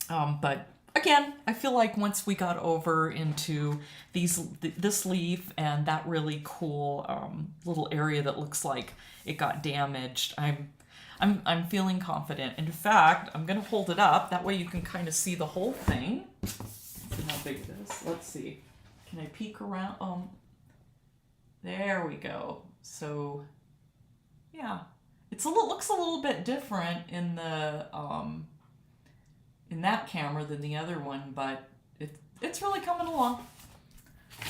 But again, I feel like once we got over into this leaf and that really cool little area that looks like it got damaged, I'm I'm feeling confident. In fact, I'm gonna hold it up. That way you can kind of see the whole thing. Let's see how big it is. Let's see. Can I peek around? There we go. So, yeah, looks a little bit different in the in that camera than the other one, but it's really coming along.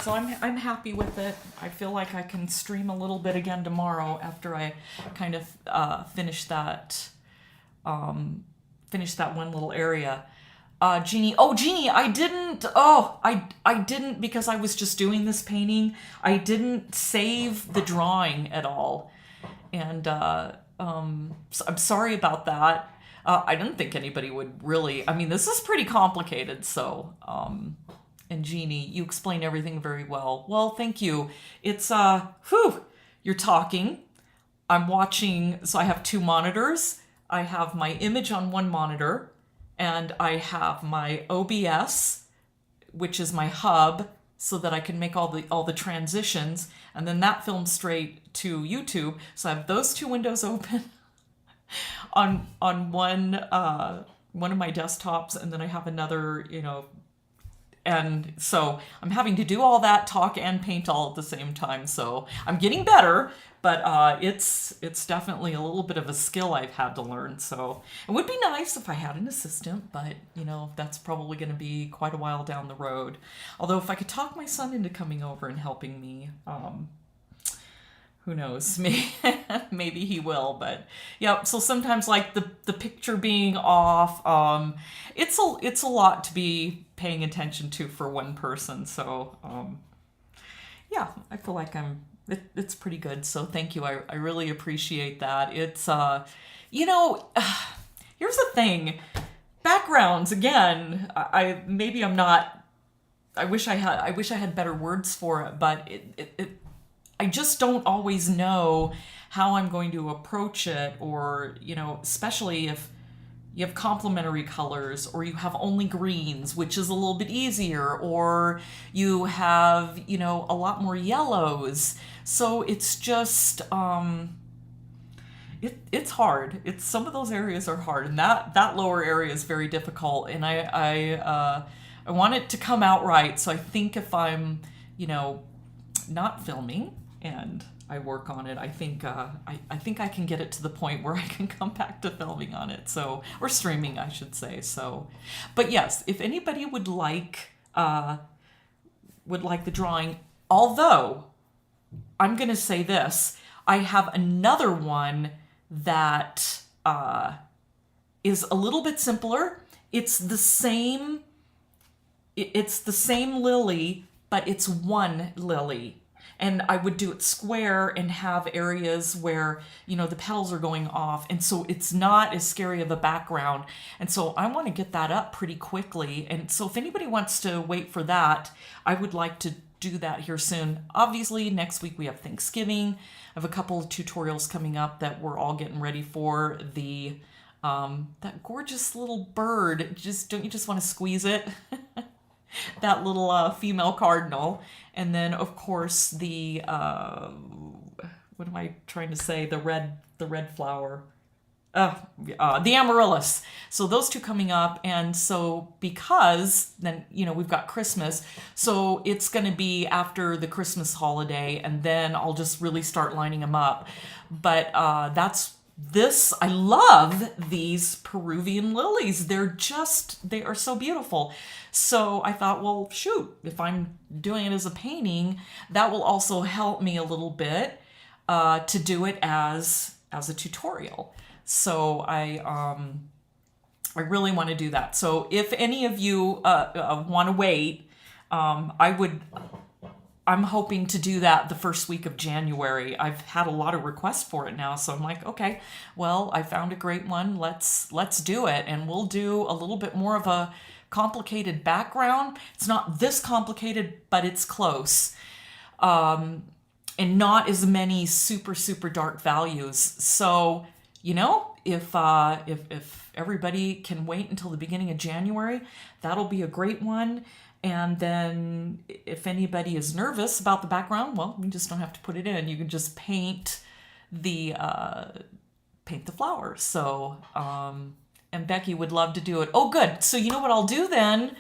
So I'm happy with it. I feel like I can stream a little bit again tomorrow after I kind of finish that one little area. Jeannie, I didn't because I was just doing this painting. I didn't save the drawing at all. And so I'm sorry about that. I didn't think anybody would really, I mean, this is pretty complicated, so, and Jeannie, you explain everything very well. Well, thank you. It's, you're talking. I'm watching, so I have two monitors. I have my image on one monitor, and I have my OBS, which is my hub, so that I can make all the transitions, and then that films straight to YouTube. So I have those two windows open on one of my desktops, and then I have another, and so I'm having to do all that, talk and paint all at the same time. So I'm getting better, but it's definitely a little bit of a skill I've had to learn. So it would be nice if I had an assistant, but that's probably going to be quite a while down the road. Although if I could talk my son into coming over and helping me, who knows, maybe he will. But yeah, so sometimes like the picture being off, it's a lot to be paying attention to for one person. So yeah, I feel like it's pretty good. So thank you. I really appreciate that. It's here's the thing. Backgrounds, again, I wish I had better words for it, but I just don't always know how I'm going to approach it, or, especially if you have complementary colors, or you have only greens, which is a little bit easier, or you have, a lot more yellows. So it's just, it's hard. Some of those areas are hard, and that lower area is very difficult, and I want it to come out right. So I think if I'm, not filming and I work on it, I think I can get it to the point where I can come back to filming on it. So, or streaming, I should say. So, but yes, if anybody would like the drawing, although I'm gonna say this, I have another one that is a little bit simpler. It's the same lily, but it's one lily. And I would do it square and have areas where, the petals are going off. And so it's not as scary of a background. And so I want to get that up pretty quickly. And so if anybody wants to wait for that, I would like to do that here soon. Obviously, next week we have Thanksgiving. I have a couple of tutorials coming up that we're all getting ready for. That gorgeous little bird, don't you just want to squeeze it? That little female cardinal. And then, of course, the what am I trying to say? The red flower. The amaryllis. So those two coming up. And so because then, we've got Christmas. So it's going to be after the Christmas holiday. And then I'll just really start lining them up. But I love these Peruvian lilies. They are so beautiful. So I thought, well, shoot, if I'm doing it as a painting, that will also help me a little bit to do it as a tutorial. So I really want to do that. So if any of you want to wait, I'm hoping to do that the first week of January. I've had a lot of requests for it now, so I'm like, okay, well, I found a great one. Let's do it, and we'll do a little bit more of a complicated background. It's not this complicated, but it's close, and not as many super dark values. So if everybody can wait until the beginning of January, that'll be a great one. And then if anybody is nervous about the background, well, you just don't have to put it in. You can just paint the paint the flowers. So, and Becky would love to do it. Oh, good. So you know what I'll do then?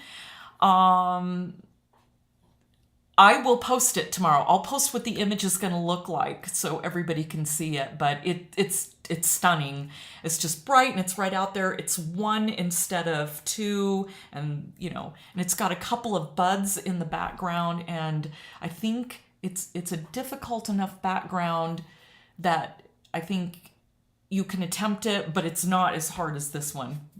I will post it tomorrow. I'll post what the image is going to look like so everybody can see it. But it's stunning. It's just bright and it's right out there. It's 1 instead of 2, and and it's got a couple of buds in the background. And I think it's a difficult enough background that I think you can attempt it, but it's not as hard as this one.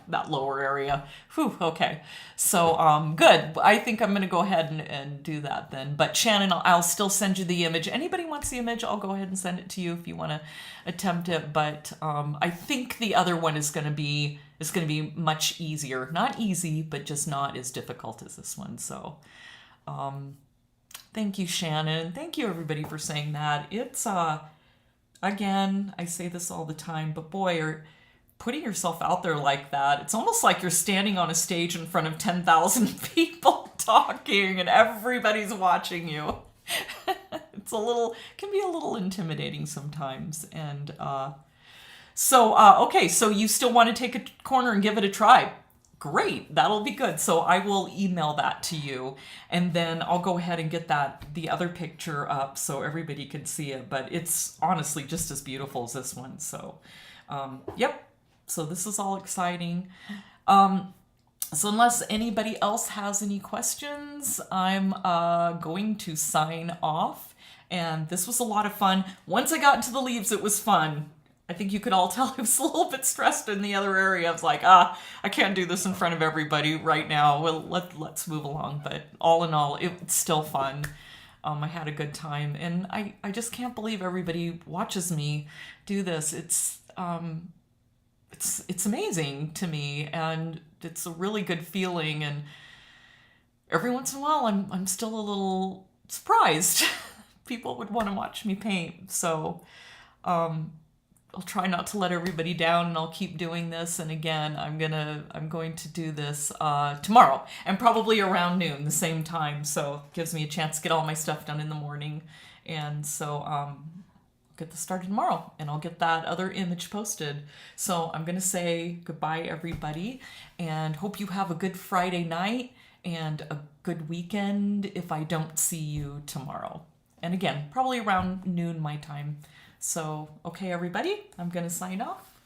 That lower area. Whew, okay. So, good. I think I'm going to go ahead and do that then. But Shannon, I'll still send you the image. Anybody wants the image, I'll go ahead and send it to you if you want to attempt it. But I think the other one is going to be much easier. Not easy, but just not as difficult as this one. So, thank you, Shannon. Thank you, everybody, for saying that. It's, again, I say this all the time, but boy, putting yourself out there like that, it's almost like you're standing on a stage in front of 10,000 people talking and everybody's watching you. Can be a little intimidating sometimes. And okay, so you still want to take a corner and give it a try. Great, that'll be good. So I will email that to you, and then I'll go ahead and get the other picture up so everybody can see it. But it's honestly just as beautiful as this one. So, yep. So this is all exciting. So unless anybody else has any questions, I'm going to sign off. And this was a lot of fun. Once I got into the leaves, it was fun. I think you could all tell I was a little bit stressed in the other area. I was like, I can't do this in front of everybody right now. Well, let's move along. But all in all, it's still fun. I had a good time. And I just can't believe everybody watches me do this. It's amazing to me, and it's a really good feeling. And every once in a while, I'm still a little surprised people would want to watch me paint. So, I'll try not to let everybody down, and I'll keep doing this. And again, I'm going to do this tomorrow, and probably around noon, the same time. So it gives me a chance to get all my stuff done in the morning. And so get this started tomorrow, and I'll get that other image posted. So I'm going to say goodbye, everybody, and hope you have a good Friday night and a good weekend if I don't see you tomorrow. And again, probably around noon my time. So, okay, everybody, I'm going to sign off.